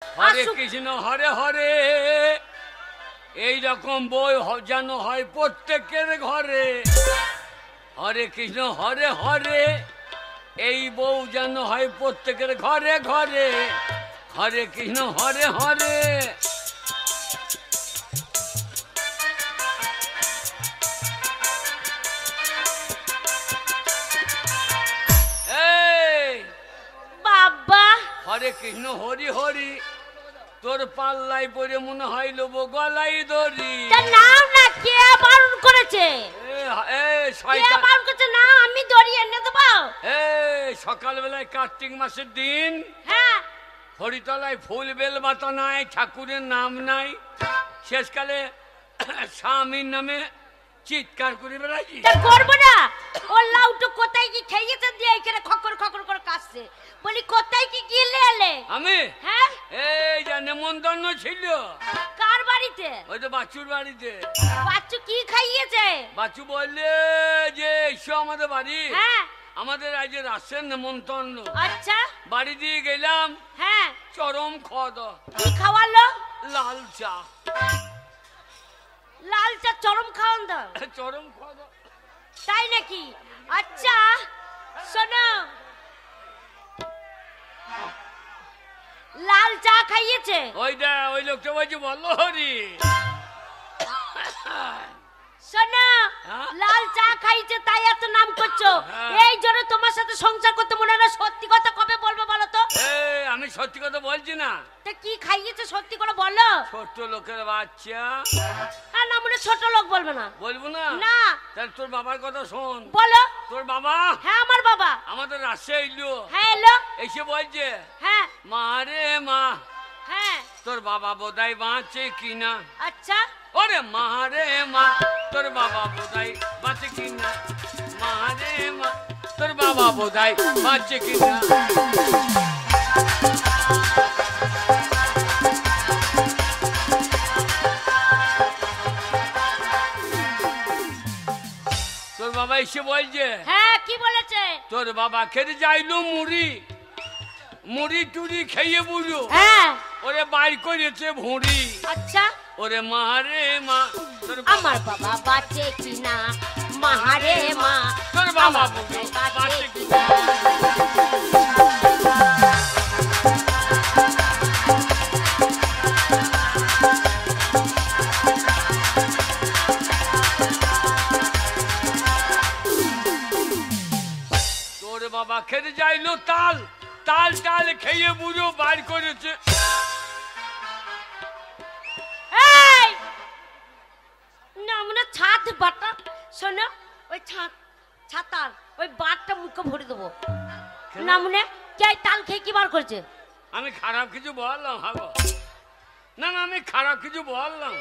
হরে কৃষ্ণ হরে হরে, এই রকম বই যেন হয় প্রত্যেকের ঘরে। হরে কৃষ্ণ হরে হরে, এই বউ যেন হয় প্রত্যেকের ঘরে ঘরে। হরে কৃষ্ণ হরে হরে। বাবা হরে কৃষ্ণ হরি হরি, তোর পাল্লাই পরে মনে হয় লোব গলাই দড়ি। নাও না, কে বারণ করেছে? কে বারণ করেছে? না, আমি দড়ি এনে দেবো। সকালবেলায় কার্তিক মাসের দিন, হ্যাঁ, হরিতলায় ফুল বেল বাতা নাই, ঠাকুরের নাম নাই, শেষকালে স্বামীর নামে চিৎকার করে বেড়াচ্ছি। করবো না। ও লাউটো কোথায় কি খেয়েছে দিয়ে এখানে খকর খকর করে কাশছে। বলি কোথায় কি গিলে এলে? আমি? হ্যাঁ, এই যে নেমন্তন্ন ছিল। কার বাড়িতে? ওই তো বাচ্চুর বাড়িতে। বাচ্চু কি খাইয়েছে? বাচ্চু বললে যে এসো আমাদের বাড়ি। হ্যাঁ, আমাদের আজ রাশের নেমন্তন্ন। আচ্ছা, বাড়ি দিয়ে গেলাম। হ্যাঁ, চরম খাওয়া দাওয়া। কি খাওয়ালো? লাল চা। লাল চা চরম খাওয়ান দাও? চরম খাওয়া দাওয়া। তাই নাকি? আচ্ছা শোনো, লাল চা খাইয়েছে? ওই লোকটা বলছে বলো হরি। শোনো, লাল চা খাইছে তাই এত নাম করছো। এই জন্য তোমার সাথে সংসার করতে মনে হয় না। সত্যি কথা কবে বলবো বলো তো? আমি সত্যি কথা বলছি না। তা কি খাইয়েছে সত্যি করে বলো। ছোট লোকের বাচ্চা। হ্যাঁ, না মনে ছোট লোক বলবে না। বলবো না? না। তাহলে তোর বাবার কথা শোন। বলো। তোর বাবা? হ্যাঁ, আমার বাবা আমাদের রাজশাহী এলো। হ্যাঁ, এলো। এসে বলছে, হ্যাঁ, মা রে মা, হ্যাঁ, তোর বাবা বোধহয় বাঁচে কিনা। আচ্ছা, ওরে মা রে মা, তোর বাবা বোধহয় বাঁচে কিনা। মা রে মা, তোর বাবা বোধহয় বাঁচে কিনা। তোর বাবা এসে বলছে, হ্যাঁ, কি বলেছে? তোর বাবা খেতে যাইলো মুড়ি, মুড়ি টুড়ি খেয়ে বুঝো। হ্যাঁ, ওরে বাইর করেছে ভুঁড়ি। আচ্ছা, ওরে মা রে মা, তোর আমার বাবা বাঁচে কিনা। মা রে মা, তোর বাবা বাঁচে কিনা। তোর বাবা খেতে যাইলো তাল, তাল টাল খেয়ে বুঝো বাইর করেছে। এই না মনে ছাদ বাটা। শোনো, ওই ছাতার ওই বাটটা মুখে ভরে দেবো। না মনে কে তাল খেয়ে কি বার করছে? আমি খারাপ কিছু বললাম? হাগো না না, আমি খারাপ কিছু বললাম?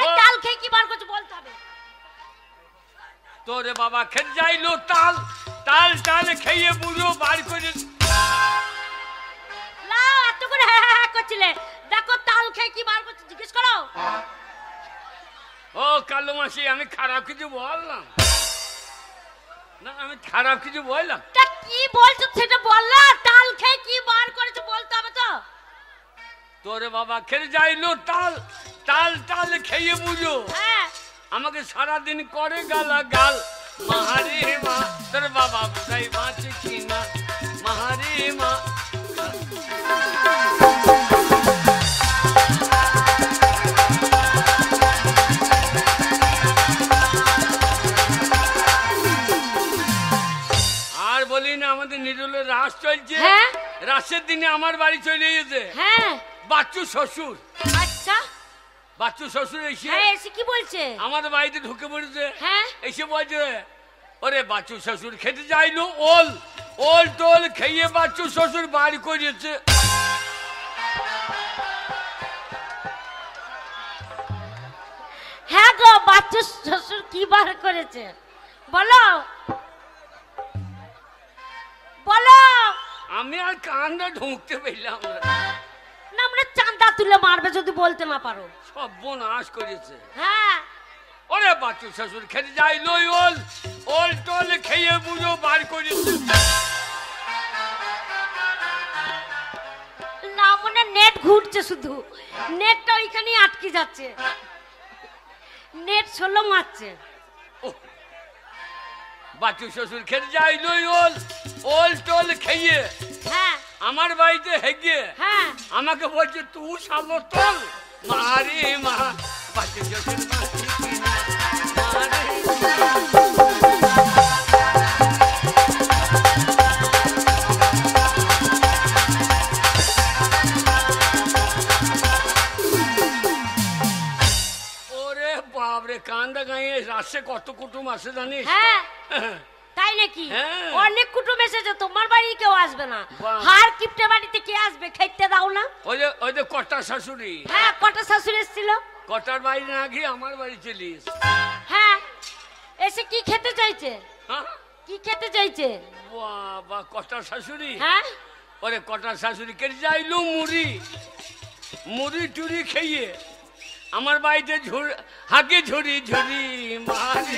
এই তাল খেয়ে কি বার করছে বলতে হবে। তোরে বাবা খেতে যাইলো তাল, তাল টাল খেয়ে বুঝো বার করে। লাও এত করে হ্যাঁ হ্যাঁ করছিলে, দেখো তাল খেয়ে কি বার করছে জিজ্ঞেস করো। ও কালো মাসি, আমি খারাপ কিছু বললাম না? আমি খারাপ কিছু বললাম? তা কি বলছো সেটা বললা। তাল খেয়ে কি বার করেছে বলতে হবে তো। তোরে বাবা খেতে যাইলো তাল, তাল টাল খেয়ে বুঝো। হ্যাঁ, আমাকে সারাদিন করে গালা গাল। মাহারে মা, তোর বাবা বোধহয় বাঁচে কিনা। মাহারে মা। আর বলি না, আমাদের নিরুলের রাস চলছে। হ্যাঁ, রাসের দিনে আমার বাড়ি চলে গেছে হ্যাঁ, বাচ্চু শ্বশুর। আচ্ছা, বাচ্চু শ্বশুর এসে হ্যাঁ, এসে কি বলছে? আমাদের বাড়িতে ঢুকে পড়েছে। হ্যাঁ, এসে বলছে, ওরে বাচ্চু শ্বশুর খেতে যাইলো ওল, ওল টোল খেয়ে বাচ্চু শ্বশুর বাড়ি করেছে। হ্যাঁ গো, বাচ্চু শ্বশুর কি বার করেছে বলো, বলো। আমি আর কানটা ঢুকতে পেলাম না মানে চাঁদা তুলে মারবে যদি বলতে না পারো। সব বোনাশ করেছে। হ্যাঁ, ওরে বাচ্চু শ্বশুর খেতে যাইলো ওল, ওল টোল খেয়ে বুঝো বার করেছে। শুধু নেটটা ওইখানেই আটকে যাচ্ছে, নেট ষোলো মারছে। বাচ্চু শ্বশুর খেতে যাইল ওল টোল খেয়ে, হ্যাঁ আমার বাড়িতে হেগে হ্যাঁ আমাকে বলছে তুই সালো তোল। মারে মা, বাচ্চু শ্বশুর ওরে বাপরে, কান্দা গাঁয়ে রাস্তায় কত কুটুম আসে জানিস? হ্যাঁ তাই নাকি? হ্যাঁ। অনেক কুটুম এসেছে, তোমার বাড়ি কেউ আসবে না। বাহ। হার কিপটে বাড়িতে কে আসবে? খেতে দাও না। ওই যে কটা শাশুড়ি, হ্যাঁ কটা শাশুড়ি এসেছিল। কটার বাড়ি না গিয়ে আমার বাড়ি চলিস। হ্যাঁ এসে কি খেতে চাইছে? হ্যাঁ কি খেতে চাইছে? বাবা, কটা শাশুড়ি। হ্যাঁ ওরে কটা শাশুড়ি কেটে যাইলো মুড়ি টুরি খেয়ে আমার বাড়িতে হাঁকে ঝুড়ি ঝুড়ি মারে।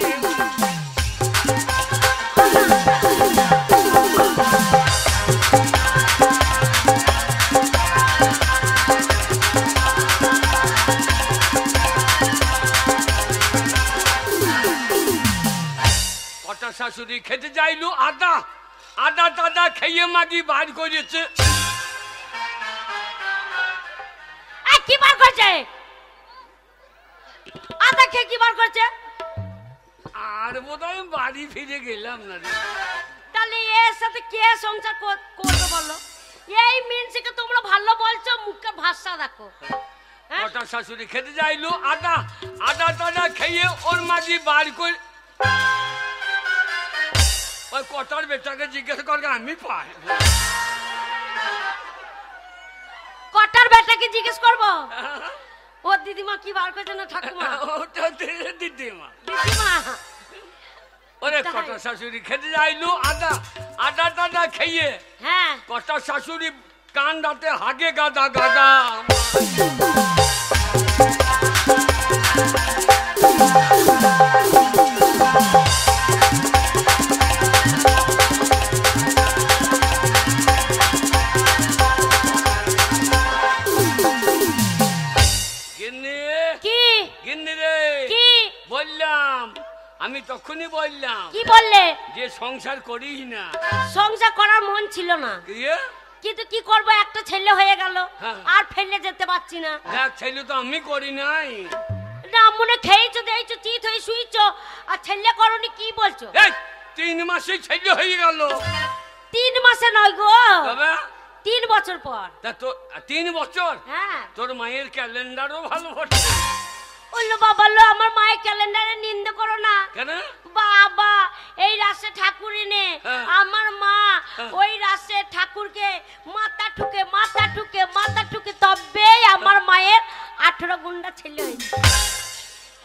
কটা শাশুড়ি খেতে যাইলো আদা টাদা খেয়ে মাগি বার করেছে। কি বার করছে? আদা খেয়ে কি বার করছে? আর বোধহয় বাড়ি ফিরে গেলাম না রে। তাহলে এর সাথে কে সংসার করবে বলো? এই মিনসিকে তোমরা ভালো বলছো, মুখের ভাষা দেখো। হ্যাঁ? কটা শাশুড়ি খেতে যাইলো আদা টাদা খেয়ে ওর মাগি বার করে। ওই কটার বেটাকে জিজ্ঞেস কর, আমি পাই। কটার বেটাকে জিজ্ঞেস করবো? ও দিদিমা কি বার করছে না ঠাকুমা? ওটা দিদিমা। দিদিমা ওরে কটা শাশুড়ি খেতে যাইলো আদা টাদা খেয়ে, হ্যাঁ কটা শাশুড়ি কান দাঁতে হাগে গাদা গাদা। আমি তখনই বললাম। কি বললে? যে সংসার করিস না। সংসার করার মন ছিল না, কিন্তু কি করব, একটা ছেলে হয়ে গেল, আর ফেলে যেতে পারছি না। দেখ ছেলে তো আমি করি নাই না, মনে খেয়েছো দেইছো চিত হয়ে শুইছো, আর ছেলে করনি কি বলছো? 3 মাসে ছেলে হয়ে গেল। 3 মাসে নয় গো, তবে 3 বছর পর। তা তো 3 বছর? হ্যাঁ। তোর মায়ের ক্যালেন্ডারও ভালো হচ্ছে। ওলো বাবা লো, আমার মায়ের ক্যালেন্ডারে নিন্দে করো না। কেন? বাবা এই রাশে ঠাকুর এনে আমার মা ওই রাশে ঠাকুরকে মাথা ঠুকে তবে আমার মায়ের 18 গুন্ডা ছেলে হয়েছে।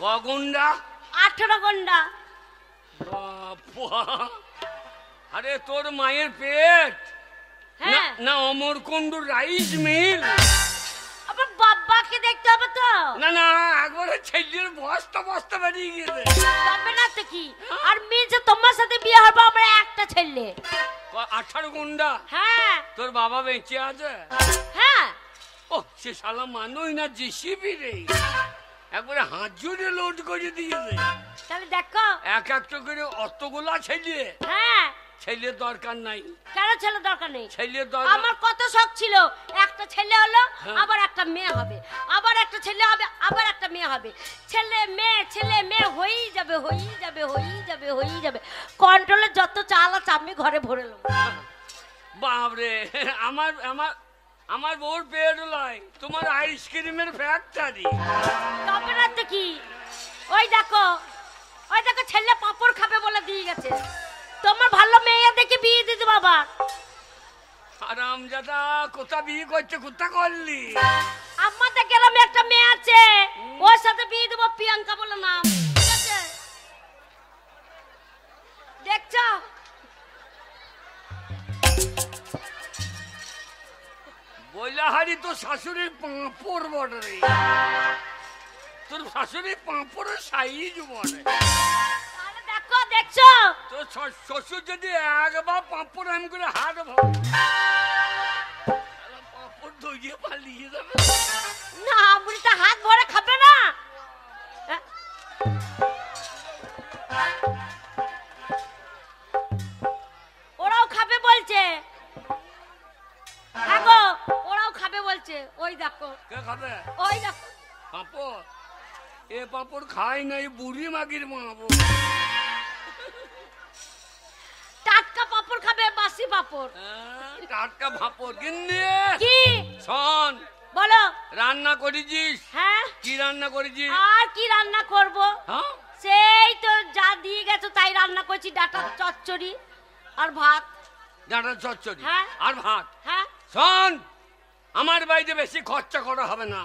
ক গুন্ডা? 18 গুন্ডা। আরে তোর মায়ের পেট হ্যাঁ না অমরকুণ্ডুর রাইস মিল? আমার বাবাকে দেখতে হবে তো। না একবারে ছেলের বস্তা বেরিয়ে গেছে। তবে না তো কি, আর মেয়ে তোমার সাথে বিয়ে হবে আমার একটা ছেলে। 18 গুন্ডা? হ্যাঁ। তোর বাবা বেঁচে আছে? হ্যাঁ। ও সে শালা মানুষ না জিসিবি রে, একবারে হাত জুড়ে লোড করে দিয়েছে। তাহলে দেখো একটা করে অতগুলা ছেলে। হ্যাঁ। ছেলের দরকার নাই। কেন ছেলে দরকার নেই? ছেলের দরকার। আমার কত শখ ছিল, একটা ছেলে হলো আবার একটা মেয়ে হবে, আবার একটা ছেলে হবে আবার একটা মেয়ে হবে, ছেলে মেয়ে হয়েই যাবে। কন্ট্রোলে যত চাল আছে আমি ঘরে ভরে নেব। বাপরে, আমার বউর পেট লাই তোমার আইসক্রিমের ফ্যাক্টরি। তবে না তো কি, ওই দেখো ছেলে পাপড় খাবে বলে দিয়ে গেছে। তোমার ভালো মেয়ে দেখে বিয়ে দিতে বাবা। আরামজাদা, কোথা বিয়ে করছে, কোথা করলি? আমাদের গ্রামে একটা মেয়ে আছে, ওর সাথে বিয়ে দেবো, প্রিয়াঙ্কা বলে নাম। ঠিক আছে, দেখছো? বইলা হারি তো শাশুড়ির পাঁপড় বটে, তোর শাশুড়ির পাঁপড়ের সাইজ বটে। দেখছো তোর শ্বশুর যদি একবার পাঁপড় এম করে হাত পাঁপড় দৌড়িয়ে পালিয়ে যাবে। না বুড়িটা হাত ভরে খাবে না। ওরাও খাবে বলছে। হ্যাঁ গো, ওরাও খাবে বলছে। ওই দেখো। কে খাবে? ওই দেখো পাপড়। এ পাপড় খাই নাই, বুড়ি মাগির মাবো। টাটকা পাপড় খাবে, বাসি পাপড়। টাটকা পাপড় কিনে কি শোন বলো। রান্না করেছিস? হ্যাঁ। কি রান্না করেছিস? আর কি রান্না করব? হ্যাঁ, সেই তো যা দিয়ে গেছো তাই রান্না করছি। ডাঁটার চচ্চড়ি আর ভাত। ডাঁটার চচ্চড়ি হ্যাঁ। আর ভাত। হ্যাঁ। শোন, আমার বাড়িতে বেশি খরচা করা হবে না।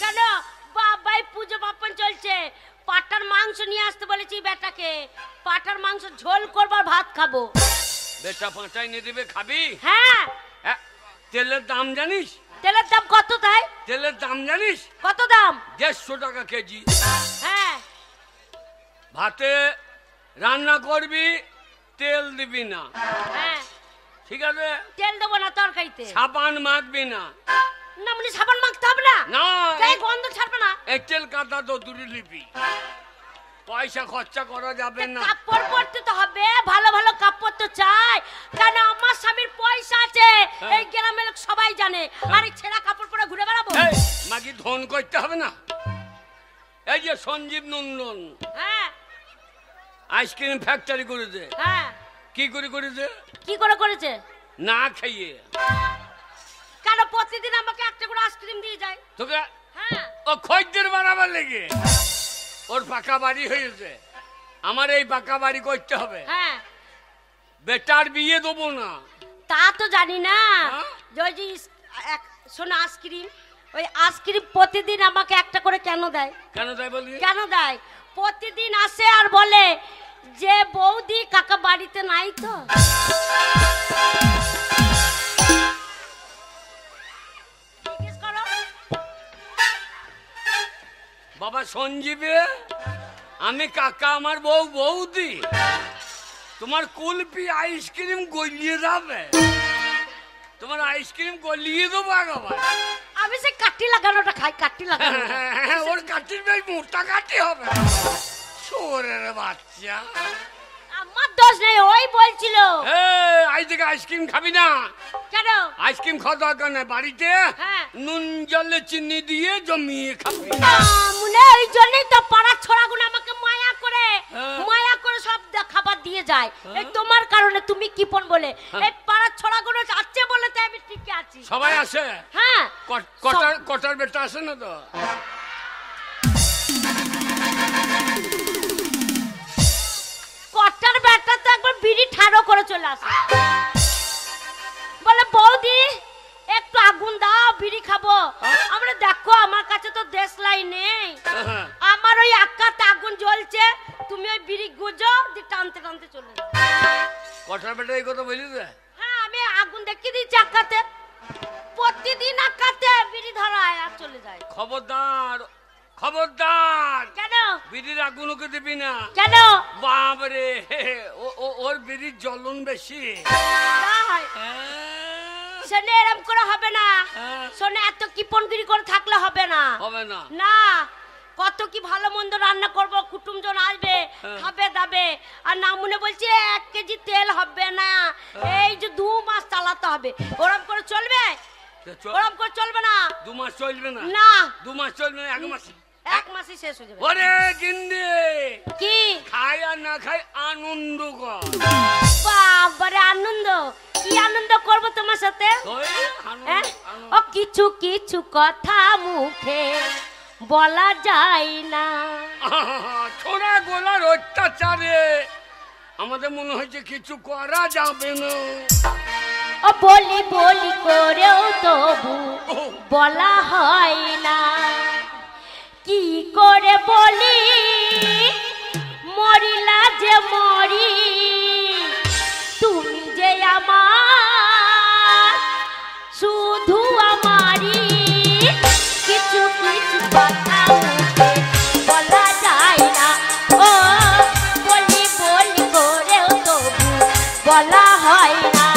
কেন? বাবাই পুজো পার্বণ চলছে, পাটার মাংস নিয়ে আসতে বলেছি বেটাকে। পাটার মাংস ঝোল করবো আর ভাত খাবো। বেটা পাঁচাই নিয়ে দেবে, খাবি? হ্যাঁ। তেলের দাম জানিস? তেলের দাম কত তাই? তেলের দাম জানিস? কত দাম? 150 টাকা কেজি। হ্যাঁ। ভাতে রান্না করবি, তেল দিবি না। হ্যাঁ। ঠিক আছে? তেল দেবো না তরকারিতে। সাবান মাখবি না। না মানে সাবান মাখতে হবে না? না, তাই গন্ধ ছাড়বে না। তেল কাটা তো দূরে নিবি। পয়সা খরচা করা যাবে না। কাপড় পরতে তো হবে, ভালো ভালো কাপড় তো চাই। কেন? আমার স্বামীর পয়সা আছে, এই গ্রামের লোক সবাই জানে। আর এই ছেঁড়া কাপড় পরে ঘুরে বেড়াবো? মাগি ধন করতে হবে না। এই যে সঞ্জীব নন্দন হ্যাঁ। আইসক্রিম ফ্যাক্টরি করেছে। হ্যাঁ। কি করে করেছে? কি করে করেছে? না খাইয়ে। কেন? প্রতিদিন আমাকে একটা করে আইসক্রিম দিয়ে যায়। তোকে হ্যাঁ। ও খদ্দের বানাবার লেগে ওর পাকা বাড়ি হয়েছে, আমার এই পাকা বাড়ি করতে হবে। হ্যাঁ। বেটার বিয়ে দেবো না। তা তো জানি না। ওই যে শোনো আইসক্রিম, ওই আইসক্রিম প্রতিদিন আমাকে একটা করে কেন দেয়? কেন তাই বলি? কেন দেয়? প্রতিদিন আসে আর বলে যে বৌদি কাকা বাড়িতে নাই তো। জিজ্ঞেস করো। বাবা সঞ্জীবে, আমি কাকা, আমার বউ বৌদি। তোমার কুলপি আইসক্রিম গলিয়ে যাবে। তোমার আইসক্রিম গলিয়ে দেবো একবার। আমি সে কাটি লাগানোটা খাই, কাটি লাগানো। ওর কাটির ভাই মোটা কাটি হবে। শোরের বাচ্চা, আমার দোষ নেই, ওই বলছিল। আজ থেকে আইসক্রিম খাবি না। কেন? আইসক্রিম খাওয়া দরকার নেই, বাড়িতে হ্যাঁ। নুন জলে চিনি দিয়ে জমিয়ে খাবি। মনে ওই জন্যই তো পাড়ার ছোড়াগুলো আমাকে মায়া করে সব খাবার দিয়ে যায়। এই তোমার কারণে, তুমি কিপন বলে। এই পাড়ার ছোড়াগুলো যাচ্ছে বলে তাই আমি ঠিক আছি। সবাই আসে? হ্যাঁ। কটার বেটা আসে না তো? কটার বেটা তো একবার বিড়ি ঠাড়ো করে চলে আসে, বলে বৌদি একটু আগুন দাও, বিড়ি খাবো। আমরা দেখো আমার কাছে তো দেশলাই নেই, আমার ওই আক্কাতে আগুন জ্বলছে, তুমি ওই বিড়ি গুজো দিয়ে টানতে টানতে চলে যাও। কটার বেটা এই কথা বলি? হ্যাঁ, আমি আগুন দেখিয়ে দিচ্ছি আক্কাতে, প্রতিদিন আক্কাতে বিড়ি ধরায় আর চলে যায়। খবরদার, খবরদার। কেন? বিড়ির আগুন ওকে দিবি না। কেন? বাবরে, ওর বিড়ির জ্বলন বেশি। শোনে এরম করে হবে না। শোনে এত কিপনগিরি করে থাকলে হবে না। হবে না না, কত কি ভালো মন্দ রান্না করব, কুটুমজন আসবে, খাবে দাবে। আর না মনে বলছি 1 কেজি তেল হবে না, এই যে 2 মাস চালাতে হবে। ওরম করে চলবে? ওরম করে চলবে না। 2 মাস চলবে না? না, 2 মাস চলবে না, 1 মাস। 1 মাসই শেষ হয়ে যাবে। ওরে গিন্নি, কি খাই আর না খাই আনন্দ কর। বাবারে আনন্দ! কি আনন্দ করব তোমার সাথে? ও কিছু কিছু কথা মুখে বলা যায় না। ছোড়া গোলার অত্যাচারে আমাদের মনে হচ্ছে কিছু করা যাবে না। ও বলি বলি করেও তবু বলা হয় না। কি করে বলি মরিলা যে মরি, তুমি যে আমার শুধু আমারই। কিছু কিছু কথা বলা যায় না, ও বলি বলি করেও তবু বলা হয় না।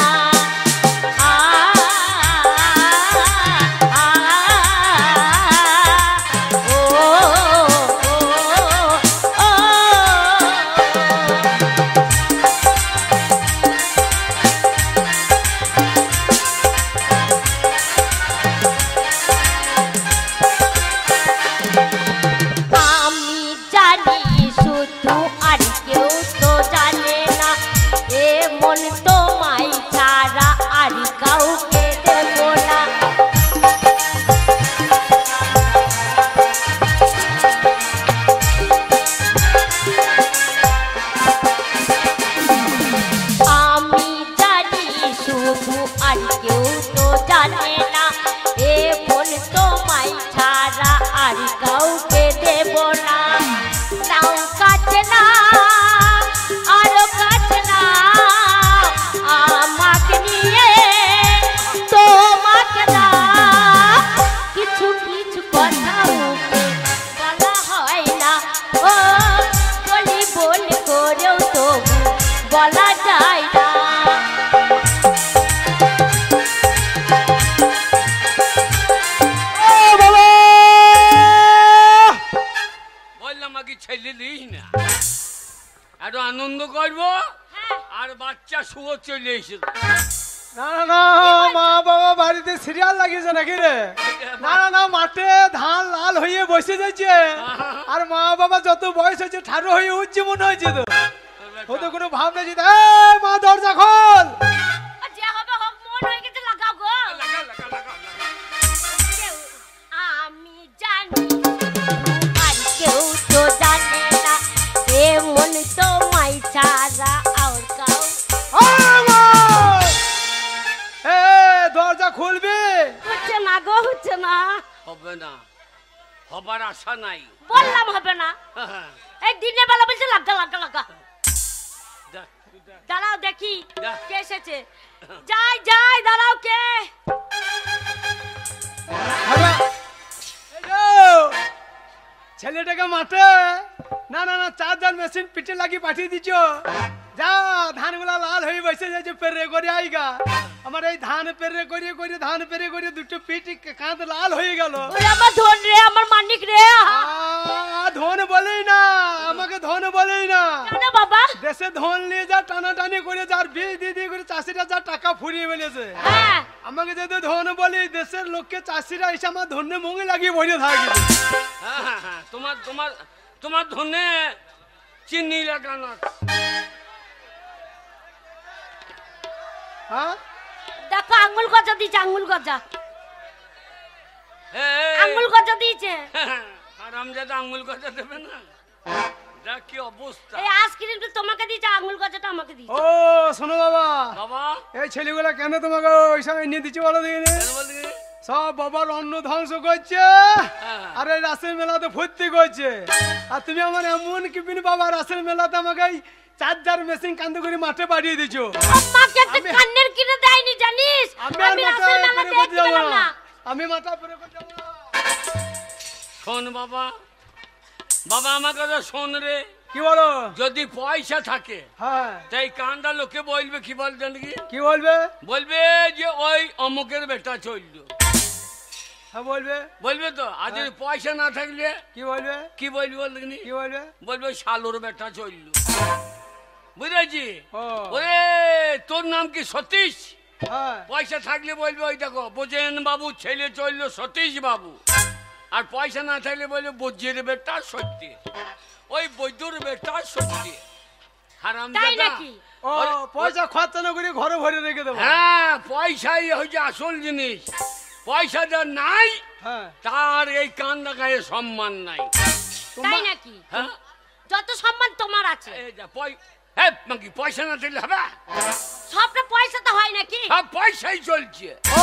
শুধু আর কেউ তো জানে না এ মন তোমায় ছাড়া আর কাউকে দেব না নাও কাছে না আরো কাছে না আমাকে নিয়ে তোমাকে না কিছু কিছু কথা মুখে বলা হয় না ও বলি বলি করেও তবু বলা যায় না বললাম আগে ছেলে দিস না একটু আনন্দ করবো আর বাচ্চা শুয়ো চলে এসে না না না মা বাবা বাড়িতে সিরিয়াল লাগিয়েছে নাকি রে না না না মাঠে ধান লাল হয়ে বসে যাচ্ছে আর মা বাবা যত বয়স হয়েছে ঠাড়ো হয়ে উঠছে মনে হয়েছে তো ও তো কোনো ভাব নেই যে মা দরজা খোল যে হবে হোক মন হয়ে গেছে লাগাও গো লাগা লাগা লাগা আমি জানি আর কেউ তো জানে না এ মন তোমায় ছাড়া আর কাউ দরজা খুলবি হচ্ছে না গো হচ্ছে না হবে না হবার আশা নাই বললাম হবে না এই দিনের বেলা বলছে লাগা লাগা লাগা দাঁড়াও দেখি কে এসেছে যাই যাই দাঁড়াও কে ছেলেটাকে মাঠে না না না চার্জার মেশিন পিঠে লাগিয়ে পাঠিয়ে দিচ্ছ যা ধানগুলা লাল হয়ে বসে যাচ্ছে পেরে করে আইগা আমার এই ধান পেরে করে করে ধান পেরে করে দুটো পিঠ কাঁধ লাল হয়ে গেল ওরে আমার ধন রে আমার মানিক রে ধন বলেই না আমাকে ধন বলেই না কেন বাবা দেশে ধন নিয়ে যা টানাটানি করে যার বিয়ে দিদি করে চাষিরা যা টাকা ফুরিয়ে ফেলেছে হ্যাঁ আমাকে যদি ধন বলি দেশের লোককে চাষিরা এসে আমার ধন্যে মঙ্গে লাগিয়ে বসে থাকে তোমার তোমার তোমার ধনে চিনি লাগানো হ্যাঁ দেখো আঙ্গুল গজা দিয়েছে আঙ্গুল গজা আঙ্গুল গজা দিয়েছে আরামজাদা আঙ্গুল কথা দেবে না দেখ কি অবস্থা এই আইসক্রিমটা তোমাকে দিয়েছে আঙ্গুল গজাটা আমাকে দিয়েছে ও শোনো বাবা বাবা এই ছেলেগুলা কেন তোমাকে ওই সময় এনে দিচ্ছে বলো দেখিনি কেন বললি? সব বাবার অন্ন ধ্বংস করছে আর এই রাসের মেলাতে ভর্তি করছে আর তুমি আমার এমন কি বিন বাবা রাসের মেলাতে আমাকে এই চার্জার মেশিন কান্দে করে মাঠে পাঠিয়ে দিছো আমাকে একটা কান্নের কিনে দেয়নি জানিস আমি আর মাথা রাসেল মেলা পরে দেখতে করতে যাবো পেলাম না না আমি মাথা পরে করতে যাবো না শোন বাবা বাবা আমার কথা শোন রে কি বলো যদি পয়সা থাকে হ্যাঁ তাই কান্দা লোকে বলবে কি বলবেন কি কি বলবে বলবে যে ওই অমুকের বেটা চললো হ্যাঁ বলবে বলবে তো আর যদি পয়সা না থাকলে কি বলবে কি বলবি বলবি কি বলবে বলবে ওই শালোর বেটা চললো বুঝেছি ও ওরে তোর নাম কি সতীশ হ্যাঁ পয়সা থাকলে বলবে ওই দেখো বোঝেন বাবু ছেলে চললো সতীশ বাবু আর পয়সা না থাকলে বলবে বজ্রের বেটা সত্যি ওই বৈদ্যুর বেটা সত্যি হারাম তাই নাকি ও পয়সা খরচা না করে ঘরে ভরে রেখে দেবো হ্যাঁ পয়সাই হচ্ছে আসল জিনিস পয়সা যার নাই হ্যাঁ তার এই কান্দা গায়ে সম্মান নাই তাই নাকি হ্যাঁ যত সম্মান তোমার আছে এই যা হ্যাঁ নাকি পয়সা না থাকলে হবে সবটা পয়সা তো হয় নাকি সব পয়সাই চলছে ও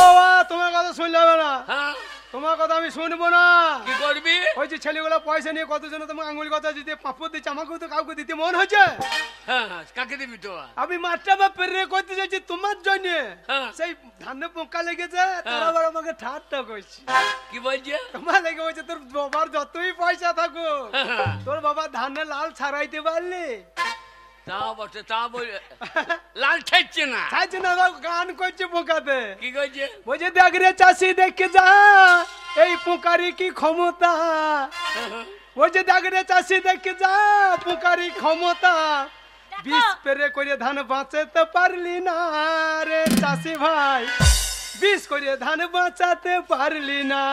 তোমার কথা শুনলে হবে না হ্যাঁ তোমার কথা আমি শুনবো না কি করবি ওই যে ছেলেগুলো পয়সা নিয়ে কতজন তোমার আঙুল কথা দিতে পাপড় দিচ্ছে আমাকেও তো কাউকে দিতে মন হচ্ছে হ্যাঁ কাকে দিবি তো আমি মাঠটা বা পেরে করতে যাচ্ছি তোমার জন্য হ্যাঁ। সেই ধানে পোকা লেগেছে তারা আবার আমাকে ঠাট্টা করছে কি বলছে তোমার লেগে বলছে তোর বাবার যতই পয়সা থাকুক হ্যাঁ। তোর বাবা ধানে লাল ছাড়াইতে পারলি তা বটে তা বলে লাল ঠেকছে না চাইছে না তাও গান করছে পোকাতে কি করছে বলছে দেখ রে চাষি দেখে যা এই পোকারি কি ক্ষমতা বলছে দেখ রে চাষি দেখে যা পোকারি ক্ষমতা বিষ পেরে করে ধান বাঁচাতে পারলি না রে চাষি ভাই বিষ করে ধান বাঁচাতে পারলি না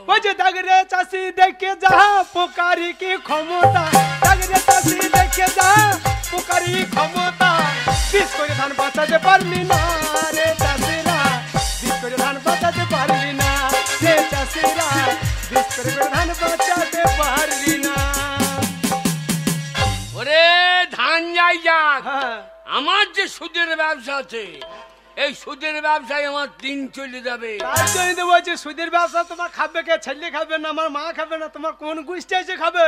বলছে দেখ রে চাষি দেখে যা পোকারি কি ক্ষমতা দেখ রে চাষি দেখে যা পোকারি ক্ষমতা বিষ করে ধান বাঁচাতে পারলি না রে চাষিরা বিষ করে ধান বাঁচাতে পারলি না রে চাষিরা বিষ করে ধান বাঁচাতে পারলি না ওরে ধান যাই যাক হ্যাঁ আমার যে সুদের ব্যবসা আছে, এই সুদের ব্যবসায় আমার দিন চলে যাবে। তার জন্য তো বলছি সুদের ব্যবসা তোমার খাবে কে? ছেলে খাবে না, আমার মা খাবে না, তোমার কোন গোষ্ঠী এসে খাবে?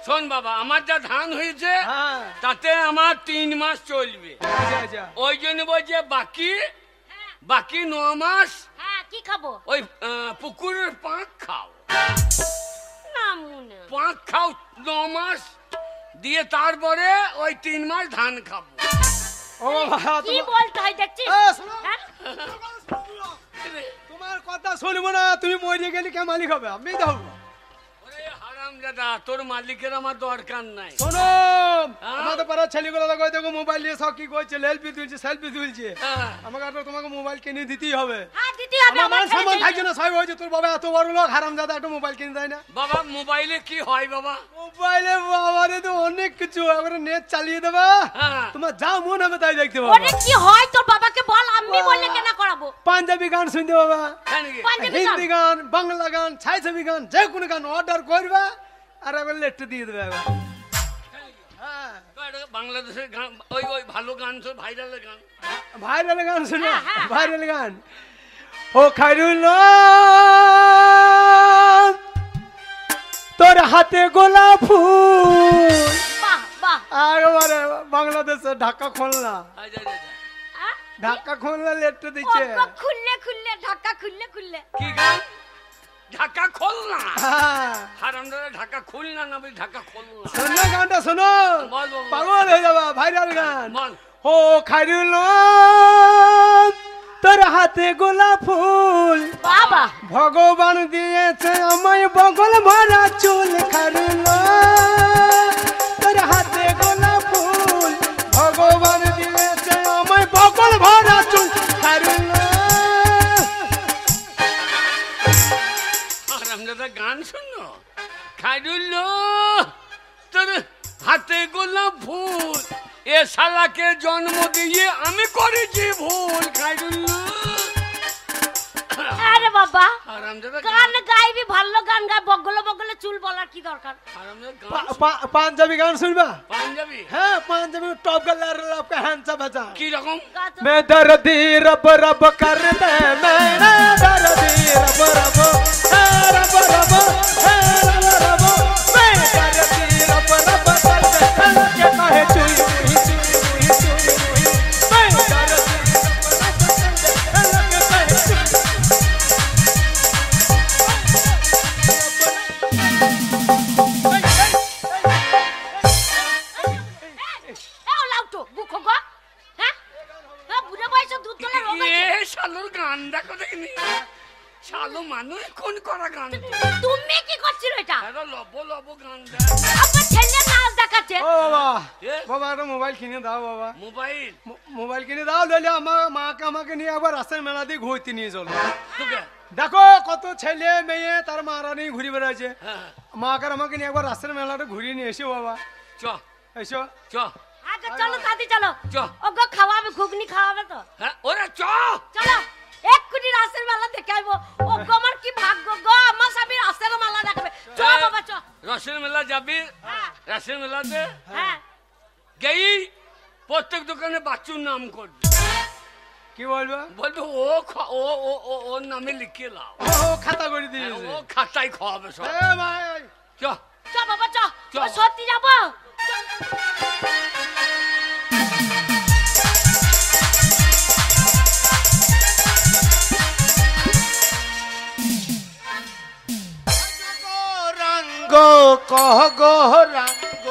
শোন বাবা, আমার যা ধান হয়েছে হ্যাঁ তাতে আমার 3 মাস চলবে। আচ্ছা আচ্ছা ওই জন্য বলছে বাকি 9 মাস হ্যাঁ কি খাবো? ওই পুকুরের পাঁক খাও, নামুনে পাঁক খাও 9 মাস দিয়ে, তারপরে ওই 3 মাস ধান খাবো। ও বাবা কি বলতে হয় দেখছিস? এ, শোনো। হ্যাঁ? তোমার কথা শুনবো না, তুমি মরে গেলে কে মালিক হবে? আমি দেবো। ওরে হারামজাদা, তোর মালিকের আমার দরকার নাই। শোনো, আমাদের পাড়ার ছেলেগুলো দেখো দেখো মোবাইল নিয়ে সব কি করছে, সেলফি তুলছে। হ্যাঁ। আমাকে একটা তোমাকে মোবাইল কিনে দিতেই হবে। হ্যাঁ দিতে হবে, আমার আমার মান ছেলে সম্মান চাইছে। থাকছে না, সবাই হয়েছে তোর বাবা এত বড় লোক, হারামজাদা একটা মোবাইল কিনে দেয় না। বাবা মোবাইলে কি হয় বাবা? মোবাইলে বাবারে তো অনেক কিছু, একবারে নেট চালিয়ে দেবা, হ্যাঁ। তোমার যা মন হবে তাই দেখতে পাবো। ওরে কি হয় তোর বাবাকে বল, আমি বললে কেন করাবো? পাঞ্জাবি গান শুনতে পাবা, তাই নাকি? পাঞ্জাবি গান? হিন্দি গান, বাংলা গান, ছাইছবি গান, যে কোনো গান অর্ডার করবা আর একবার লেট্টে দিয়ে দেবে একবার। হ্যাঁ বাংলাদেশের গান, ওই ভালো গান, সব ভাইরালের গান। ভাইরাল গান শুনে, হ্যাঁ, হ্যাঁ, ভাইরাল গান। ও খাইরুল তোর হাতে গোলাপ ফুল, বাহ বাহ। একবারে বাংলাদেশে ঢাকা খুলনা, আচ্ছা, আচ্ছা, আচ্ছা। হ্যাঁ? ঢাকা খুলনা লেট্টে দিচ্ছে। ওগো খুললে ঢাকা খুললে। কি গান? ঢাকা খুলনা। হ্যাঁ হারামজাদা ঢাকা খুলনা না, বলি ঢাকা খুলনা। শোনো গানটা শোনো, বল, বল, বল। পাগল হয়ে যাবা, ভাইরাল গান। বল। ও খাইরুল তোর হাতে গোলাপ ফুল, বাবা ভগবান দিয়েছে আমায় বগল ভরা চুল। খাইরুল তোর হাতে গোলাপ ফুল, ভগবান দিয়েছে আমায় বগল ভরা চুল। খাইরুল হারামজাদা গান শুনো। খাইরুল তোর হাতে গোলাপ ফুল, এ শালাকে জন্ম দিয়ে আমি করেছি ভুল। খাইরুল আরে বাবা হারামজাদা গান গাইবি, ভালো গান গাই, বগলে চুল বলার কি দরকার? হারামজাদা গান পাঞ্জাবি গান শুনবা? পাঞ্জাবি হ্যাঁ পাঞ্জাবি টপ গলার আপকা হ্যান্ডসা বাজা। কি রকম? গা তো- मैं दर्दी रब रब कर दे, मैं दर्दी रब रब रब रब रब, मैं दर्दी रब रब कर दे, के कहे चुई चुई चुई चुई, मैं दर्दी रब रब कर दे, के कहे चुई। এ লাউটো বুকো গো। হ্যাঁ? হ্যাঁ বুড়ো বয়সে দুধ তোলা রোগ এ হয়েছে। শালোর গান দেখো দেখিনি, শালো মানুষ কোন করা গান? তুমি কি করছিল এটা? এরা লব লব গান দেয়। আমার ছেলে নাচ দেখাচ্ছে। ও বাবা, এ? বাবা একটা মোবাইল কিনে দাও বাবা, মোবাইল মোবাইল কিনে দাও, নইলে আমার মাকে আমাকে নিয়ে একবার রাস্তার মেলা দিয়ে ঘুরতে নিয়ে চলো। তোকে দেখো কত ছেলে মেয়ে তার মারা নিয়ে ঘুরে বেড়াচ্ছে, হ্যাঁ মাকে আমাকে নিয়ে একবার রাস্তার মেলাটা ঘুরিয়ে নিয়ে এসো বাবা, চ এসো। চ আগে চলো দাদি চলো। চ। ওগো খাওয়াবে, ঘুগনি খাওয়াবে তো। হ্যাঁ ওরে চ। চলো এক্ষুনি রাসের মেলা দেখে আইবো। ওগো আমার কি ভাগ্য গো, আমার স্বামী রাসের মেলা দেখাবে। চ বাবা চ। রসের মেলা যাবি? হ্যাঁ রসের মেলাতে হ্যাঁ গেই প্রত্যেক দোকানে বাচ্চুর নাম করবি, কি বলবো? বলবো ওর নামে লিখিয়ে লাও, ও খাতা করে দিয়েছে। ও খাতায় খাওয়াবে সব। এ ভাই, চ চ বাবা চ। চ। ও সত্যি যাবো। গো কহ গো রাঙ্গ,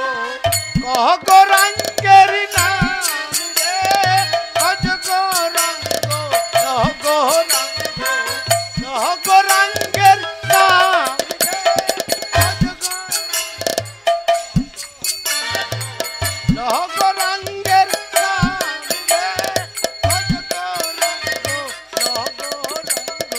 কহ গো রাঙ্গের নাম রে, কহ গো রাঙ্গ, কহ গো রাঙ্গ, কহ গো রাঙ্গের নাম রে, কহ গো রাঙ্গের নাম রে, কহ গো রাঙ্গ, কহ গো রাঙ্গ।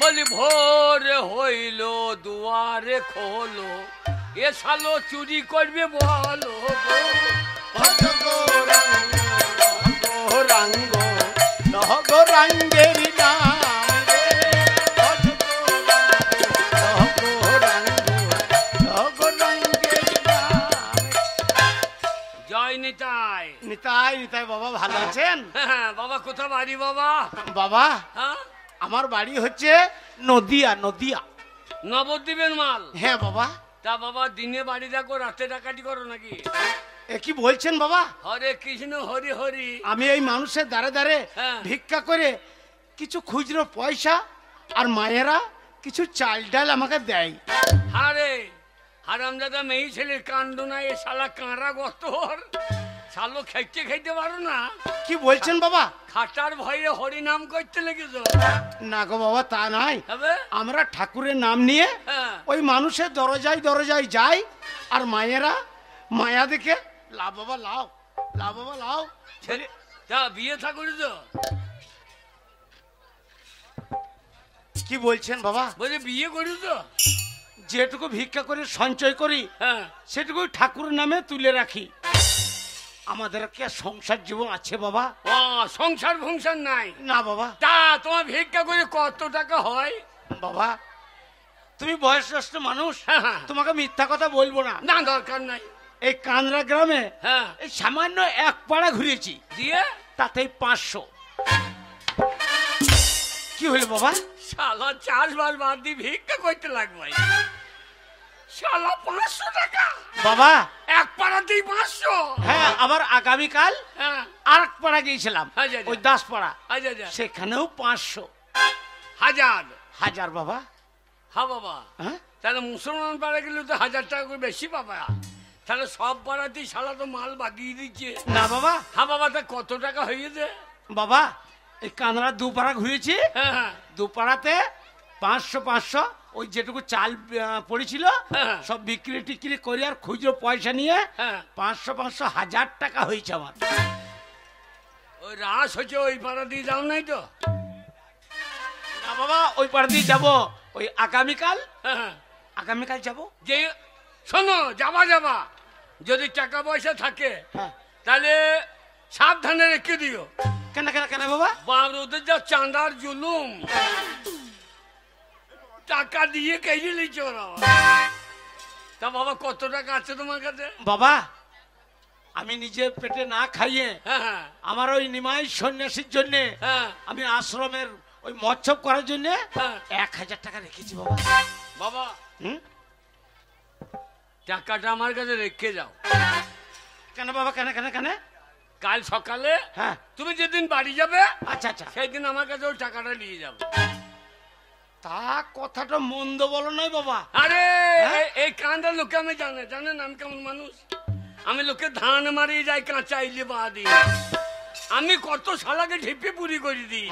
বলি ভোর হইল দুয়ারে খোলো, এ শালো চুরি করবে বলো গো। রাঙ্গ গৌরাঙ্গের নাম রে, ভজ গৌরাঙ্গের নাম। জয় নিতাই। নিতাই নিতাই বাবা, ভালো আছেন? হ্যাঁ, বাবা কোথা বাড়ি বাবা? বাবা হ্যাঁ, আমার বাড়ি হচ্ছে নদিয়া, নদিয়া। নবদ্বীপের মাল। হ্যাঁ বাবা। তা বাবা দিনে বাড়ি দেখো, রাতে ডাকাতি করো নাকি? এ কি বলছেন বাবা? হরে কৃষ্ণ হরি হরি। আমি এই মানুষের দ্বারে দ্বারে হ্যাঁ। ভিক্ষা করে কিছু খুচরো পয়সা আর মায়েরা কিছু চাল ডাল আমাকে দেয়। হারে হারামজাদা মেয়ে ছেলের কাণ্ড না, এ শালা কাঁড়া গতর। শালো খাইতে খাইতে পারো না, কি বলছেন বাবা? খাটার ভয়ে হরি নাম করতে লেগেছ। না গো বাবা, তা নয়। হবে? আমরা ঠাকুরের নাম নিয়ে হ্যাঁ। ওই মানুষের দরজায় দরজায় যাই, আর মায়েরা মায়া দেখে লাও বাবা লাও, লাও বাবা লাও। ছেলে- তা বিয়ে থা করেছ? কি বলছেন বাবা? বলছে বিয়ে করেছ? যেটুকু ভিক্ষা করে সঞ্চয় করি হ্যাঁ। সেটুকু ঠাকুরের নামে তুলে রাখি। আমাদের কি আর সংসার জীবন আছে বাবা? ও, সংসার ফংসার নাই? না বাবা। তা তোমার ভিক্ষা করে কত টাকা হয়? বাবা তুমি বয়সজ্যেষ্ঠ মানুষ, হ্যাঁ, হ্যাঁ। তোমাকে মিথ্যা কথা বলবো না। না, দরকার নাই। এই কানরা গ্রামে হ্যাঁ। এই সামান্য এক পাড়া ঘুরেছি, দিয়ে তাতেই 500। কি হলো বাবা? শালা চাষবাস বাদ দিয়ে ভিক্ষা করতে লাগবে। শালা 500 টাকা বাবা এক পাড়াতেই 500? হ্যাঁ, আবার আগামীকাল হ্যাঁ। আর এক পাড়া গিয়েছিলাম, আচ্ছা, আচ্ছা। ওই 10 পাড়া, আচ্ছা আচ্ছা, সেখানেও 500। হাজার? হাজার বাবা। হ্যাঁ বাবা। হ্যাঁ তাহলে মুসলমান পাড়া গেলে তো 1000 টাকা করে বেশি পাবা। তাহলে সব পাড়াতেই শালা তো মাল বাগিয়ে দিচ্ছে। না বাবা। হ্যাঁ বাবা, তা কত টাকা হয়েছে? বাবা এই কানরা 2 পাড়া ঘুরেছি, হ্যাঁ হ্যাঁ 2 পাড়াতে 500 500, ওই যেটুকু চাল পড়েছিল হ্যাঁ। সব বিক্রি টিক্রি করে আর খুচরো পয়সা নিয়ে হ্যাঁ। 500 500 1000 টাকা হয়েছে আমার। ওই রাস হচ্ছে ওই পাড়া দিয়ে যাও নাই তো? না বাবা, ওই পাড়া দিয়ে যাবো ওই আগামীকাল, হ্যাঁ হ্যাঁ। আগামীকাল যাবো। যে শোনো, যাবা যাবা, যদি টাকা পয়সা থাকে হ্যাঁ। তাহলে সাবধানে রেখে দিও। কেন কেন কেন বাবা? বাবার ওদের যা চাঁদার জুলুম, টাকা দিয়ে কেটে নিচ্ছে ওরা। তা বাবা কত টাকা আছে তোমার কাছে? বাবা আমি নিজে পেটে না খাইয়ে হ্যাঁ হ্যাঁ আমার ওই নিমাই সন্ন্যাসীর জন্য হ্যাঁ। আমি আশ্রমের ওই মৎসব করার জন্য হ্যাঁ। 1000 টাকা রেখেছি বাবা। বাবা হুম? টাকাটা আমার কাছে রেখে যাও। কেন বাবা, কেন কেন কেন? কাল সকালে হ্যাঁ। তুমি যেদিন বাড়ি যাবে আচ্ছা আচ্ছা, সেই দিন আমার কাছে ওই টাকাটা নিয়ে যাবে। তা কথাটা মন্দ বলো নয় বাবা। আরে হ্যাঁ? এই কাঁদা লোকে আমি জানেন আমি কেমন মানুষ? আমি লোকে ধান মারিয়ে যাই, কাঁচা ইলে বাদি। আমি কত শালাকে ঢিপে পুরি করে দিই।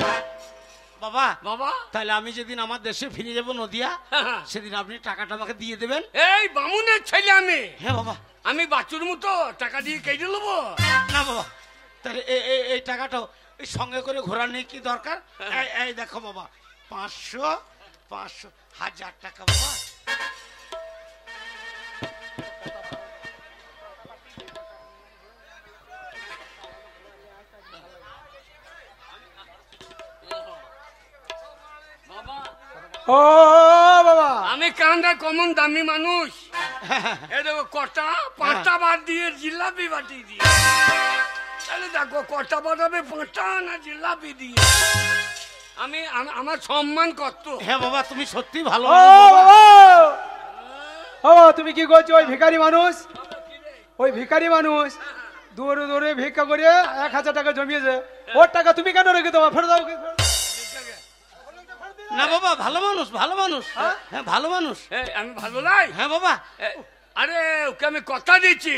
বাবা বাবা তাহলে আমি যেদিন আমার দেশে ফিরে যাব নদিয়া, হ্যাঁ, হ্যাঁ। সেদিন আপনি টাকাটা আমাকে দিয়ে দেবেন। এই বামুনের ছেলে আমি, হ্যাঁ বাবা। আমি বাচ্চুর মতো টাকা দিয়ে কেটে নেবো? না বাবা, তাহলে এই টাকাটা এই সঙ্গে করে ঘোরা নিয়ে কি দরকার? এই দেখো বাবা, 500 500 1000 টাকা বাবা। বাবা ও বাবা, আমি কান্দা কমন দামি মানুষ। এ দেখো কটা 5টা বাদ দিয়ে জিলাপি বাটি দিয়ে, তাহলে দেখো কটা বানাবে 5টা না জিলাপি দিয়ে। আমি আমার সম্মান কত। হ্যাঁ বাবা, তুমি সত্যি ভালো ও মানুষ বাবা। বাবা, ও তুমি কি করছো? ওই ভিখারি মানুষ, ওই ভিখারি মানুষ দূরে দূরে ভিক্ষা করে 1000 টাকা জমিয়েছে, ওর টাকা তুমি কেন রেখে দেবো? ফেরত দাও ওকে, ফেরত দাও। না বাবা, ভালো মানুষ, ভালো মানুষ। হ্যাঁ ভালো মানুষ। আমি ভালো নাই? হ্যাঁ বাবা। আরে ওকে আমি কথা দিচ্ছি,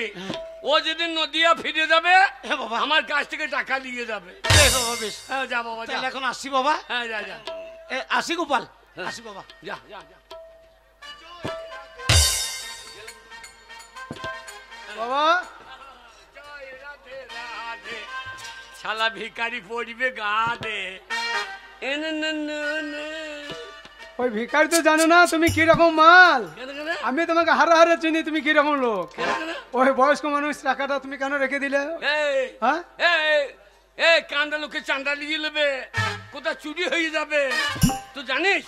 ও যেদিন নদিয়া ফিরে যাবে হ্যাঁ বাবা। আমার কাছ থেকে টাকা নিয়ে যাবে। বেশ বাবা, বেশ। হ্যাঁ যা বাবা যা। তাহলে এখন আসি বাবা। হ্যাঁ যা যা আসি গোপাল, আসি বাবা। যা যা যা। বাবা জয় রাধে রাধে, শালা ভিখারি পড়বে গা দে। ওই ভিখারি তো জানো না তুমি কি রকম মাল। কেন কেন আমি তোমাকে হারে হারে চিনি, তুমি কি রকম লোক। কেন কেন? ওই বয়স্ক মানুষ টাকাটা তুমি কেন রেখে দিলে? এই, হ্যাঁ এই, এ কান্দা লোকে চান্দা লিয়ে নেবে, কোথা চুরি হয়ে যাবে। তুই জানিস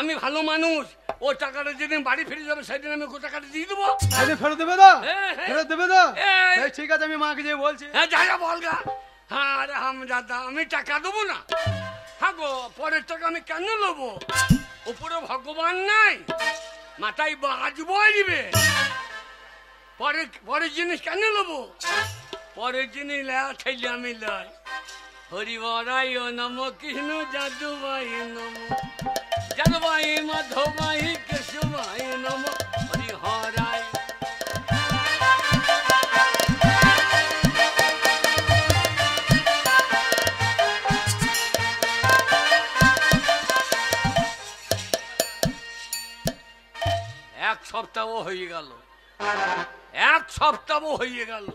আমি ভালো মানুষ, ও টাকাটা যেদিন বাড়ি ফিরে যাবে সেদিন আমি ও টাকাটা দিয়ে দেবো। সেদিন ফেরত দেবে তো? হ্যাঁ, হ্যাঁ। ফেরত দেবে তো? এই। এই, ঠিক আছে, আমি মাকে যেয়ে বলছি। হ্যাঁ যা যা বল গা। হ্যাঁ আরে হাম দাদা আমি টাকা দেবো না। হ্যাঁ গো পরের টাকা আমি কেন নেবো? উপরে ভগবান নাই, মাথায় বাজ বইবে। পরের জিনিস কেন নেবো? পরের জিনিস লেয়া ঠেলে আমি লয়। হরিবরাই নম কৃষ্ণ যাদুবাই নম, যাদুবাই মাধবাই কেশবাই নম হরিহরাই। এক সপ্তাহ হয়ে গেল, এক সপ্তাহ হয়ে গেল।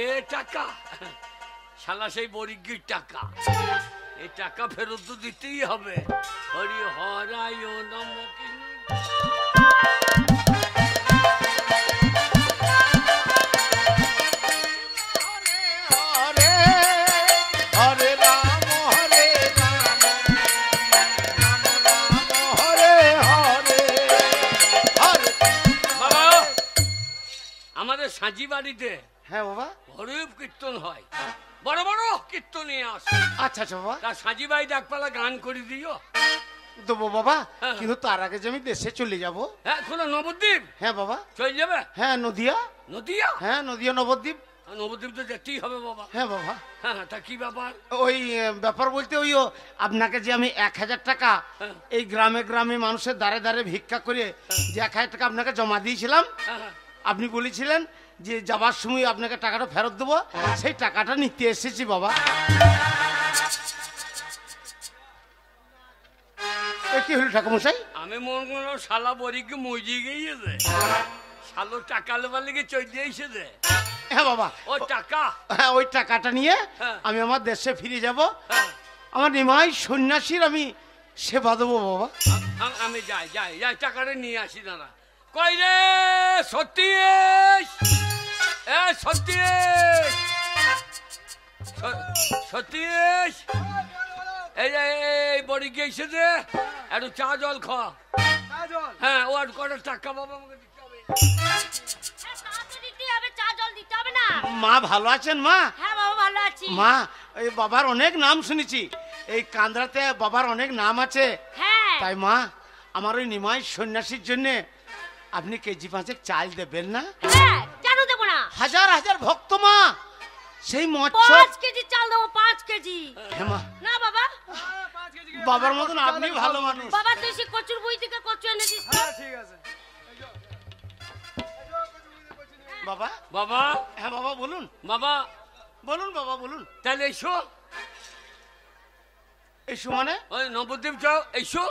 এ টাকা শালা সেই বরিগির টাকা, এই টাকা ফেরত তো দিতেই হবে। হরি হরায় নম কৃষ্ণ। হরে হরে রাম হরে রাম, রাম রাম হরে হরে, হরে। বাবা আমাদের সাঁজি বাড়িতে হ্যাঁ বাবা। হরিব কীর্তন হয়, বড় বড় কীর্তনিয়া আসে। আচ্ছা আচ্ছা বাবা, তা সাঁজি বাড়ি ডাকপালা গান করে দিও। দেবো বাবা, হ্যাঁ। কিন্তু তার আগে যে আমি দেশে চলে যাব। হ্যাঁ খোলা নবদ্বীপ হ্যাঁ বাবা। চলে যাবে? হ্যাঁ নদিয়া। নদিয়া? হ্যাঁ নদিয়া নবদ্বীপ। নবদ্বীপ তো যেতেই হবে বাবা। হ্যাঁ বাবা। হ্যাঁ তা কি ব্যাপার? ওই ব্যাপার বলতে ওই আপনাকে যে আমি 1000 টাকা হ্যাঁ। এই গ্রামে গ্রামে মানুষের দ্বারে দ্বারে ভিক্ষা করে যে 1000 টাকা আপনাকে জমা দিয়েছিলাম, হ্যাঁ, আপনি বলেছিলেন যে যাবার সময় আপনাকে টাকাটা ফেরত দেবো, সেই টাকাটা নিতে এসেছি বাবা। এ কি হলো ঠাকুমশাই? আমি মন করলাম শালা বরিকে মজি গিয়েছে, শালো টাকা লেবার লেগে চলে এসেছে। হ্যাঁ বাবা। ও টাকা? হ্যাঁ ওই টাকাটা নিয়ে হ্যাঁ। আমি আমার দেশে ফিরে যাব। হ্যাঁ, আমার নিমাই সন্ন্যাসীর আমি সেবা দেবো বাবা। আমি যাই যাই যাই টাকাটা নিয়ে আসি দাঁড়া। কই রে সত্যি? এ সত্যি, সত্যি এই যে এই বড়ি গিয়েছে যে একটু চা জল খা। হ্যাঁ ও আর কটা টাকা বাবা আমাকে দিতে হবে। হ্যাঁ, চা তো দিতেই হবে, চা জল দিতে হবে না? মা ভালো আছেন মা? হ্যাঁ বাবা ভালো আছি। মা এই বাবার অনেক নাম শুনেছি, এই কান্দ্রাতে বাবার অনেক নাম আছে। হ্যাঁ তাই মা আমার ওই নিমাই সন্ন্যাসীর জন্য আপনি কেজি 5 চাল দেবেন না? হ্যাঁ কেন দেবো না? হাজার হাজার ভক্ত মা, সেই মৎস্য। 5 কেজি চাল দেবো, 5 কেজি। হ্যাঁ মা, না বাবা, বাবার মতন আপনি ভালো মানুষ। বাবা তুই সে কচুর বই থেকে কচু এনে দিস তো। ঠিক আছে। বাবা। বাবা হ্যাঁ বাবা বলুন। বাবা বলুন বাবা বলুন। তাহলে এসো, এসো মানে? ওই নবদ্বীপ যাও এসো।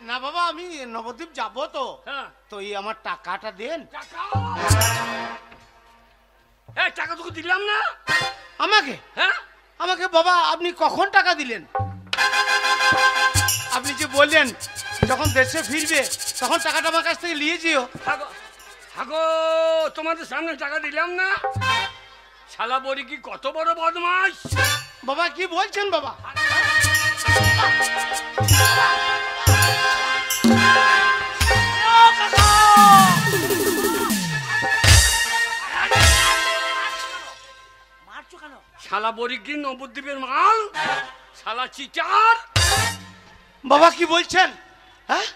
না বাবা আমি নবদ্বীপ যাব তো। হ্যাঁ তো এই আমার টাকাটা দেন। টাকা, এই টাকা তোকে দিলাম না? আমাকে? হ্যাঁ আমাকে বাবা আপনি কখন টাকা দিলেন? আপনি যে বললেন যখন দেশে ফিরবে তখন টাকাটা আমার কাছ থেকে নিয়ে যেও। হাগো হাগো তোমাদের সামনে টাকা দিলাম না? শালা বড়ি কি কত বড় বদমাস! বাবা কি বলছেন বাবা? শালা বড়ি কি নবদ্বীপের মাল, শালা চিটার। বাবা কি বলছেন? হ্যাঁ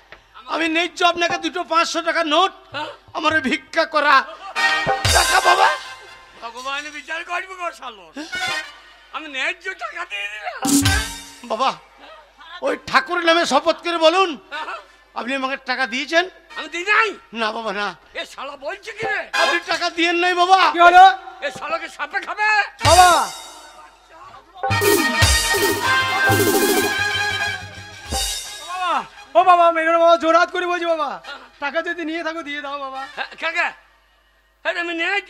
আমি ন্যায্য আপনাকে 2 500 টাকা নোট হ্যাঁ? আমার ভিক্ষা করা টাকা বাবা। ভগবান বিচার করবো গো শালো, আমি ন্যায্য টাকা দিয়ে দিলাম। বাবা ওই ঠাকুরের নামে শপথ করে বলুন হ্যাঁ? আপনি আমাকে টাকা দিয়েছেন? আমি দিই নাই। না বাবা না, এ শালা বলছে কি রে? আপনি টাকা দিয়েন নাই বাবা। কি হলো এ শালাকে সাপে খাবে। বাবা? বাবা, ও বাবা মেঘনা বাবা জোরাত করে বলছি বাবা, টাকা যদি নিয়ে থাকো দিয়ে দাও বাবা। হ্যাঁ, কাকে? হ্যাঁ আমি ন্যায্য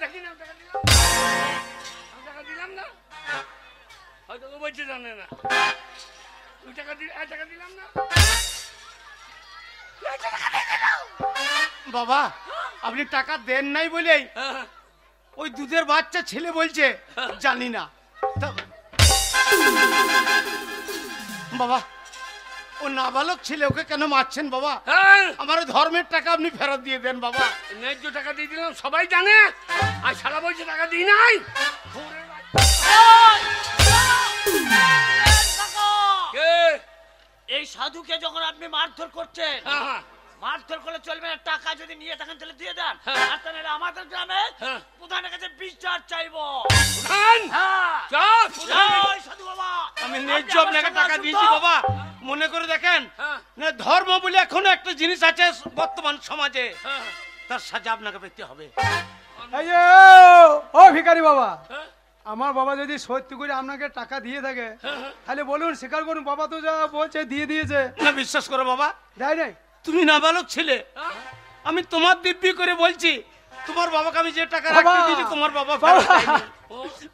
দেখি না টাকা দিলাম, আমি টাকা দিলাম না, হয়তো ও বলছে জানে না। তুই টাকা দিলাম না। বাবা আপনি টাকা দেন নাই বলেই হ্যাঁ, ওই দুধের বাচ্চা ছেলে বলছে জানি না। বাবা ও নাবালক ছেলে, ওকে কেন মারছেন বাবা? আমার ধর্মের টাকা আপনি ফেরত দিয়ে দেন বাবা। ন্যায্য টাকা দিয়ে দিলাম, সবাই জানে, আর সারা বলছে টাকা দিই নাই। এই সাধুকে যখন আপনি মারধর করছেন, হ্যাঁ, মারধর করলে চলবে না। টাকা যদি নিয়ে থাকেন তাহলে দিয়ে দেন। হ্যাঁ। আর তাহলে আমাদের গ্রামে হ্যাঁ। প্রধানের কাছে বিচার চাইবো। প্রধান, হ্যাঁ। চল, প্রধান। জয় সাধু বাবা। আমি ন্যায্য আপনি আপনাকে আমার টাকা সঙ্গে দিয়েছি আসুন তো। বাবা। মনে করে দেখেন হ্যাঁ। না, ধর্ম বলে এখনো একটা জিনিস আছে বর্তমান সমাজে, হ্যাঁ, তার সাজা আপনাকে পেতে হবে। এই যে, ও ভিখারি বাবা, হ্যাঁ, আমার বাবা যদি সত্যি করে আপনাকে টাকা দিয়ে থাকে তাহলে বলুন, স্বীকার করুন, বাবা তো যা বলছে দিয়ে দিয়েছে। না বিশ্বাস করো বাবা, দেয় নাই? তুমি নাবালক ছেলে, হ্যাঁ। আমি তোমার দিব্যি করে বলছি, তোমার বাবাকে আমি যে টাকা বাবা, রাখতে দিয়েছি তোমার বাবা বাবা, ফেরত দেয়নি।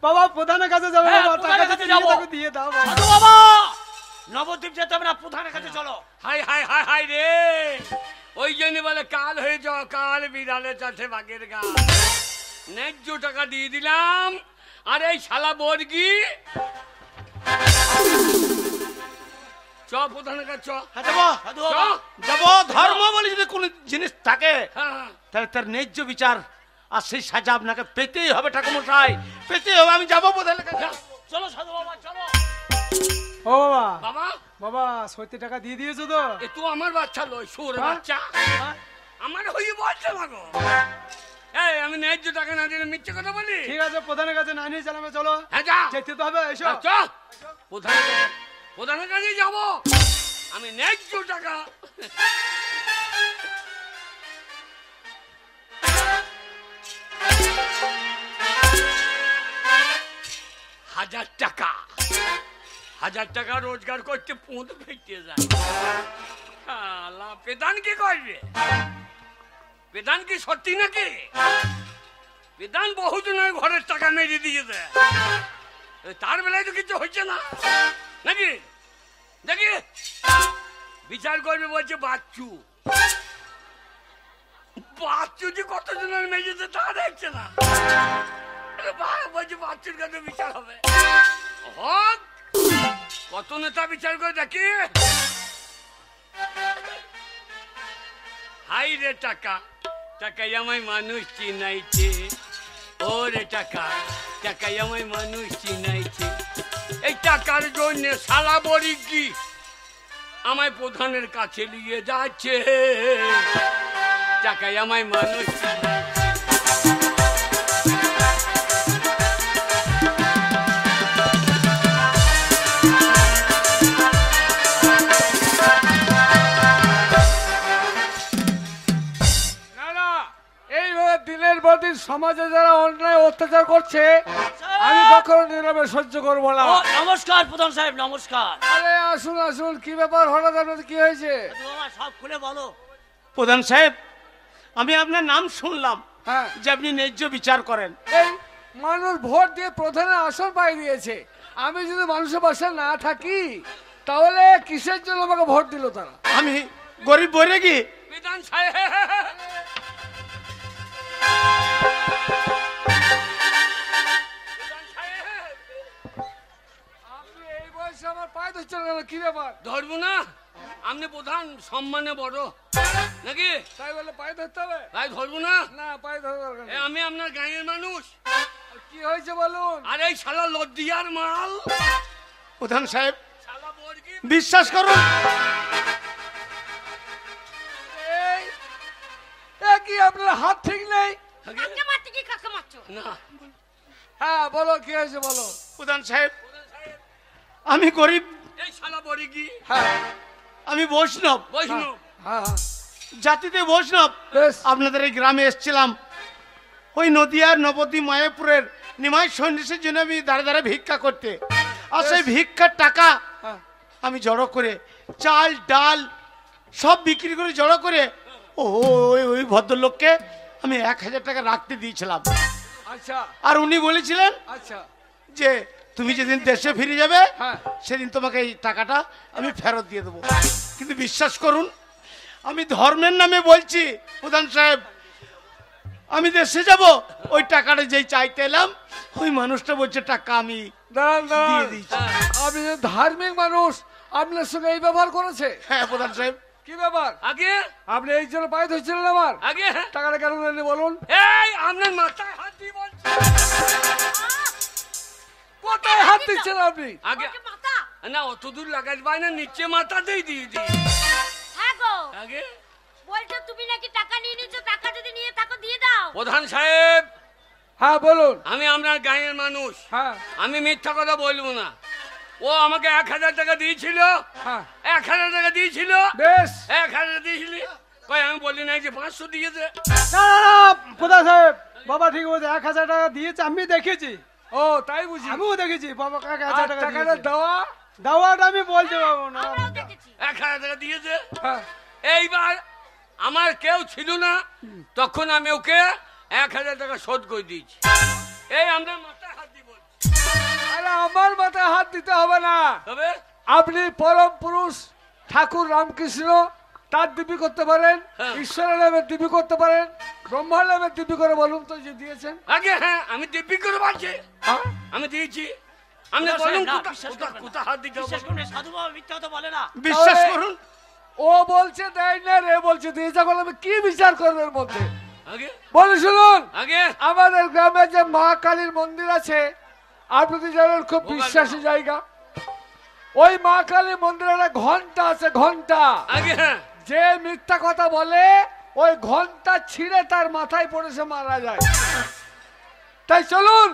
বাবা প্রধানের কাছে যাবে, হ্যাঁ, বাবা টাকা প্রধানের যদি কাছে দিয়ে যাবো। থাকো দিয়ে দাও বাবা। সাধু বাবা, নবদ্বীপ যেতে হবে না, প্রধানের কাছে চলো। হাই হাই হাই হাই রে, ওই জন্য বলে কাল হয়ে যাও, কাল বিড়ালের চাষে বাঘের গান। ন্যায্য টাকা দিয়ে দিলাম, আর এই শালা বর্গি চ প্রধানের কাছে চ। হ্যাঁ, যাবো সাধু চ। বাবা, যাবো। ধর্ম বলে যদি কোনো জিনিস থাকে হ্যাঁ, তাহলে তার ন্যায্য বিচার আর সেই সাজা আপনাকে পেতেই হবে ঠাকুরমশাই, পেতেই হবে। আমি যাবো প্রধানের কাছে। চলো সাধু বাবা, চলো। ও বাবা, বাবা বাবা সত্যি টাকা দিয়ে দিয়েছো তো? এ তো আমার বাচ্চা লয়, সুর হ্যাঁ? বাচ্চা আমার হয়ে বলছে মাগো। এই আমি ন্যায্য টাকা না দিলে মিথ্যে কথা বলি? ঠিক আছে, প্রধানের কাছে না নিয়ে চালাবে, চলো হ্যাঁ যা, যেতে তো হবে, এসো। চ প্রধানের কাছে যাবো, আমি ন্যায্য টাকা। হাজার টাকা, হাজার টাকা রোজগার করতে পুঁত ফেটে যায়। আলা, প্রধান কি করবে? প্রধান কি সত্যি নাকি? প্রধান বহুজনের ঘরের টাকা মেরে দিয়েছে, তার বেলায় তো কিছু হচ্ছে না নাকি? দেখি বিচার করবে, বলছে বাচ্চু, বাচ্চু যে কতজনের মেরেছে তা দেখছে না। বলছে বাচ্চুর কাছে বিচার হবে, হোক। কত নেতা বিচার করে দেখি। হাই রে টাকা, টাকাই আমায় মানুষ চিনাইছে। ও রে টাকা, টাকাই আমায় মানুষ চিনাইছে। এই টাকার জন্য শালা বড়ি কি আমায় প্রধানের কাছে নিয়ে যাচ্ছে। টাকাই আমায় মানুষ চিনাইছে। এইভাবে দিনের পর দিন সমাজে যারা অন্যায় অত্যাচার করছে আমি কখনো নীরবে সহ্য করবো না। ও, নমস্কার প্রধান সাহেব, নমস্কার। আরে আসুন আসুন, কি ব্যাপার হঠাৎ আপনাদের কি হয়েছে? সাধু বাবা, সব খুলে বলো। প্রধান সাহেব, আমি আপনার নাম শুনলাম হ্যাঁ, যে আপনি ন্যায্য বিচার করেন। এই মানুষ ভোট দিয়ে প্রধানের আসন পাই দিয়েছে, আমি যদি মানুষের পাশে না থাকি তাহলে কিসের জন্য আমাকে ভোট দিল তারা? আমি গরিব বলে কি? বিধান সাহেব, বিধান সাহেব, আপনি এই বয়সে আমার পায়ে ধরছেন কেন? কি ব্যাপার? ধরবো না? আপনি প্রধান, সম্মানে বড় নাকি? তাই বলে পায়ে ধরতে হবে? ভাই ধরবো না? না, পায়ে ধরা দরকার নেই। আমি আপনার গাঁয়ের মানুষ, আর কি হয়েছে বলুন? আর এই শালা লদ্দিয়ার মাল, প্রধান সাহেব শালা বর্গি। বিশ্বাস করুন, এই কি আপনার হাত ঠিক নেই? কাকে মারতে কি কাকে মারছো? না হ্যাঁ বলো, কি হয়েছে বলো। প্রধান সাহেব আমি গরিব, এই শালা বর্গি, হ্যাঁ আমি বৈষ্ণব, বৈষ্ণব। হ্যাঁ হ্যাঁ, জাতিতে বৈষ্ণব। বেশ। আপনাদের এই গ্রামে এসেছিলাম, ওই নদিয়ার নবদ্বীপ মায়াপুরের নিমাই সন্ন্যাসীর জন্য আমি দাঁড়ে দাঁড়ে ভিক্ষা করতে, আর সেই ভিক্ষার টাকা হ্যাঁ, আমি জড়ো করে চাল ডাল সব বিক্রি করে জড়ো করে ওই ভদ্রলোককে আমি 1000 টাকা রাখতে দিয়েছিলাম। আচ্ছা আর উনি বলেছিলেন আচ্ছা, যে তুমি যেদিন দেশে ফিরে যাবে হ্যাঁ। সেদিন তোমাকে এই টাকাটা আমি ফেরত দিয়ে দেবো। কিন্তু বিশ্বাস করুন, আমি ধর্মের নামে বলছি প্রধান সাহেব, আমি দেশে যাব, ওই টাকাটা যেই চাইতে এলাম ওই মানুষটা বলছে টাকা আমি দাঁড়ান দিয়ে দাঁড়ান, দিয়েছি। আপনি যে ধার্মিক মানুষ, আপনার সঙ্গে এই ব্যবহার করেছে? হ্যাঁ প্রধান সাহেব। কি ব্যাপার? আগে আপনি এই জন্য পায়ে ধরছিলেন আমার? আগে টাকাটা কেন দেননি বলুন? এই আপনার মাথায় হাত দিয়ে বলছি। কোথায় হাত দিচ্ছেন আপনি? আগে ওকে মাথা। না অত দূর লাগাই পাই না, নিচে মাথাতেই দিয়ে দিই। হ্যাঁ গো, আগে বলছো তুমি নাকি টাকা নিয়ে নিচ্ছ, টাকা যদি নিয়ে থাকো দিয়ে দাও। প্রধান সাহেব, হ্যাঁ বলুন। আমি আপনার গাঁয়ের মানুষ, হ্যাঁ আমি মিথ্যা কথা বলবো না। ও আমাকে 1000 টাকা দিয়েছিল, হ্যাঁ 1000 টাকা দিয়েছিল, বেশ। 1000 দিয়েছিলি। কই আমি বলি নাই যে 500 দিয়েছে? না না না প্রধান সাহেব, বাবা ঠিক বলছে, 1000 টাকা দিয়েছে, আমি দেখেছি, ও তাই বুঝি। আমিও দেখেছি বাবা 1000 আর টাকা টাকাটা দিয়েছে। দেওয়া? দাওয়াটা আমি বলতে পারবো না। আমরাও দেখেছি। 1000 টাকা দিয়েছে। হ্যাঁ এইবার আমার কেউ ছিল না, তখন আমি ওকে 1000 টাকা শোধ করে দিয়েছি। এই আমরা মাথায় হাত দিব। আরে আমার মাথায় হাত দিতে হবে না। তবে আপনি পরম পুরুষ ঠাকুর রামকৃষ্ণ, তার দিবি করতে পারেন, হ্যাঁ। ঈশ্বরের নামের দিবি করতে পারেন, ব্রহ্মার নামের দিবি করে বলুন তো যে দিয়েছেন। আগে হ্যাঁ আমি দিব্যি করে পাচ্ছি, হ্যাঁ? আমি দিয়েছি। আপনি না, বলুন না, কোথা- বিশ্বাস কোথা- করবেন না। কোথা হাত দিতে হবে? বিশ্বাস করুন, সাধু বাবা মিথ্যা কথা বলে না। বিশ্বাস তাহলে- করুন, ও বলছে দেয় না, রে বলছে দিয়েছে, এখন আমি কি বিচার করবো এর মধ্যে? আগে বলে শুনুন, আগে আমাদের গ্রামে যে মা কালীর মন্দির আছে, আপনি তো জানেন খুব বিশ্বাসী জায়গা। ওই মা কালীর মন্দিরে একটা ঘন্টা আছে, ঘন্টা। আগে হ্যাঁ যে মিথ্যা কথা বলে ওই ঘন্টা ছিঁড়ে তার মাথায় পড়ে সে মারা যায়। তাই চলুন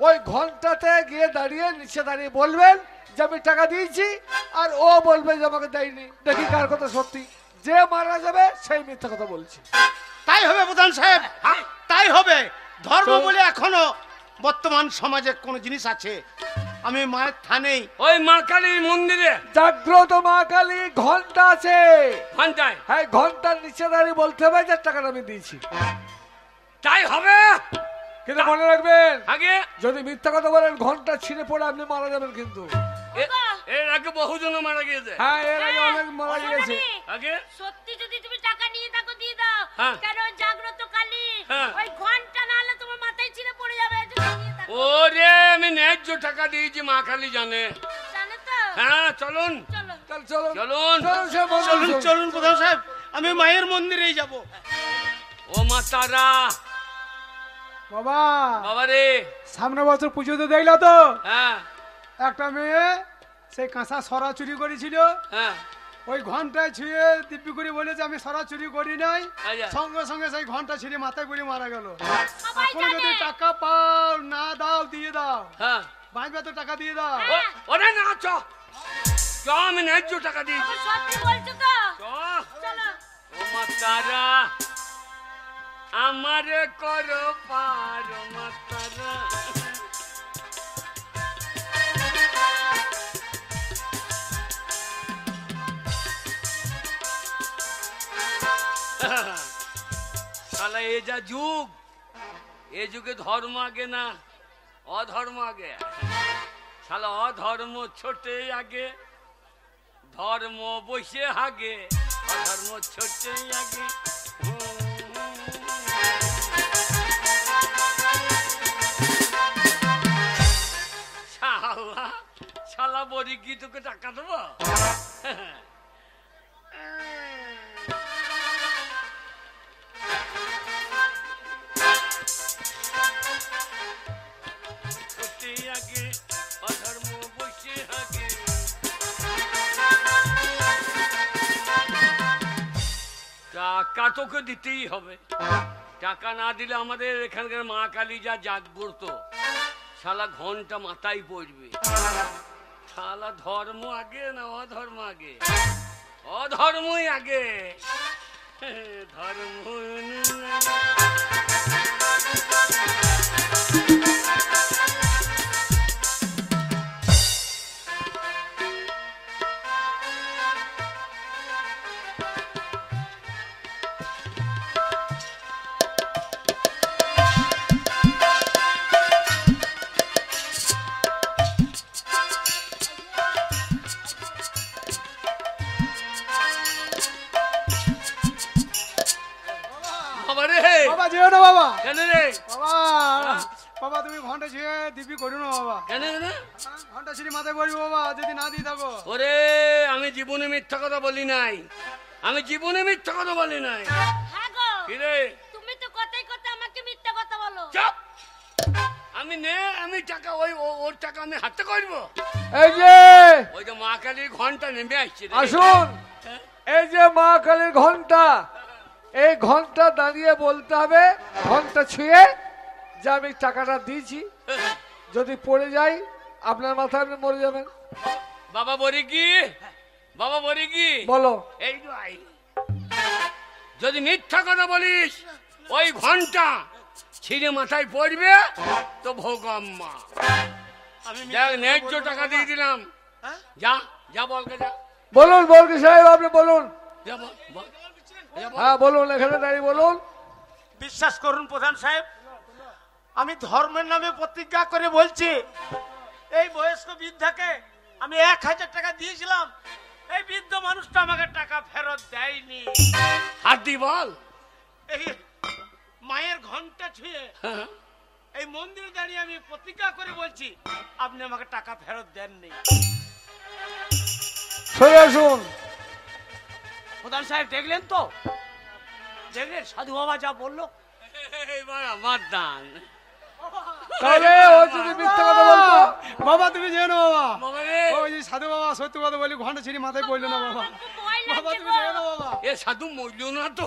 ওই ঘন্টাতে গিয়ে দাঁড়িয়ে, নিচে দাঁড়িয়ে বলবেন যে আমি টাকা দিয়েছি, আর ও বলবে যে আমাকে দেয়নি। দেখি কার কথা সত্যি। যে মারা যাবে সেই মিথ্যা কথা বলছি। তাই হবে প্রধান সাহেব, তাই হবে। ধর্ম তো- বলে এখনো বর্তমান সমাজে কোন জিনিস আছে? আমি মায়ের থানেই ওই মা কালীর মন্দিরে জাগ্রত মা কালী ঘন্টা আছে। ঘন্টায় হ্যাঁ, ঘন্টার নিচে দাঁড়িয়ে বলতে হবে যে টাকাটা আমি দিয়েছি। তাই হবে। কিন্তু মনে রাখবেন, আগে যদি মিথ্যা কথা বলেন ঘন্টা ছিঁড়ে পড়ে আপনি মারা যাবেন কিন্তু। এর আগে বহুজন মারা গিয়েছে। হ্যাঁ, এর আগে অনেক মারা গেছে। আগে সত্যি যদি তুমি টাকা নিয়ে থাকো দিয়ে দাও। হ্যাঁ। কেন জাগ্রত কালী হ্যাঁ। ওই ঘন্টা না হলে তোমার মাথায় ছিঁড়ে পড়ে যাবে যদি নিয়ে থাকো। ওরে আমি ন্যায্য টাকা দিয়েছি, মা কালী জানে। জানো তো? হ্যাঁ চলুন চলো। তাহলে চলুন চলুন। চলুন সে বন্ধু, চলুন চলুন। চলুন প্রধান সাহেব, আমি মায়ের মন্দিরেই যাব। ও মা তারা, বাবা বাবা রে। সামনে বছর পুজোতে দেখলা তো, হ্যাঁ একটা মেয়ে সেই কাঁচা সরা চুরি করেছিল, হ্যাঁ ওই ঘন্টায় ছুঁয়ে দিব্যি করে বলেছে আমি সরা চুরি করি নাই, আচ্ছা। সঙ্গে সঙ্গে সেই ঘন্টা ছিঁড়ে মাথায় করে মারা গেল। সবাই এখন যদি জানে। টাকা পাও না দাও দিয়ে দাও, হ্যাঁ বাঁচবে তো টাকা দিয়ে দাও। ওরে না চ চ, আমি ন্যায্য টাকা দিয়েছি। তুমি সত্যি বলছো তো? চ। চলো। ও মা তারা আমারে করো পার, ও মা তারা। শালা এ যা যুগ, এ যুগে ধর্ম আগে না অধর্ম আগে। শালা অধর্ম ছোটে আগে, ধর্ম বসে হাগে, অধর্ম ছোটে আগে। শালা শালা বড়ি কি তোকে টাকা দেবো? ছোটে আগে, অধর্ম বসে হাগে। টাকা তোকে দিতেই হবে। টাকা না দিলে আমাদের এখানকার মা কালী যা জাগ্রত, শালা ঘন্টা মাথায় পড়বে। শালা ধর্ম আগে না অধর্ম আগে? অধর্মই আগে। ধর্ম বাবা রে, বাবা যেও না বাবা। কেন রে? বাবা বাবা তুমি ঘন্টা ছিঁড়ে দিবি করো না বাবা। কেন কেন? ঘন্টা ছিঁড়ে মাথায় পড়বি বাবা যদি না দিয়ে থাকো। ওরে আমি জীবনে মিথ্যা কথা বলি নাই, আমি জীবনে মিথ্যা কথা বলি নাই। হ্যাঁ গো, কি রে? তুমি তো কথাই কথা আমাকে মিথ্যা কথা বলো। চুপ! আমি টাকা ওর টাকা আমি হাতে করবো? এই যে ওই যে মা কালীর ঘন্টা নেমে আসছে রে। আসুন, এই যে মা কালীর ঘন্টা, এই ঘন্টা দাঁড়িয়ে বলতে হবে ঘন্টা ছুঁয়ে যে আমি টাকাটা দিয়েছি, যদি পড়ে যাই আপনার মাথায় আপনি মরে যাবেন। বাবা বলি কি, বাবা বলি কি, বলো। এই তো আই। যদি মিথ্যা কথা বলিস ওই ঘন্টা ছিঁড়ে মাথায় পড়বে তো ভোগম্মা। আমি দেখ ন্যায্য টাকা দিয়ে দিলাম। হ্যাঁ? যা যা বলকে যা, বলুন বলকি সাহেব, আপনি বলুন। যা বল, বল। যা বল। হ্যাঁ বলুন, এখানে দাঁড়িয়ে বলুন। বিশ্বাস করুন প্রধান সাহেব, আমি ধর্মের নামে প্রতিজ্ঞা করে বলছি, এই বয়স্ক বৃদ্ধাকে আমি 1000 টাকা দিয়েছিলাম, এই বৃদ্ধ মানুষটা আমাকে টাকা ফেরত দেয়নি। হাত দি বল। এই মায়ের ঘন্টা ছুঁয়ে হ্যাঁ। এই মন্দিরে দাঁড়িয়ে আমি প্রতিজ্ঞা করে বলছি আপনি আমাকে টাকা ফেরত দেননি। সরে আসুন। প্রধান সাহেব দেখলেন তো, দেখলেন সাধু বাবা যা বললো। এইবার আমার দান। তাহলে ও যদি মিথ্যা কথা বলতো, বাবা তুমি যেও বাবা। বাবা রে, ওই যে সাধু বাবা সত্য কথা বলি ঘন্টা ছিঁড়ে মাথায় পড়লো না বাবা। ভয় বাবা লাগছে তুমি গো। যেও না বাবা। এ সাধু মরল না তো?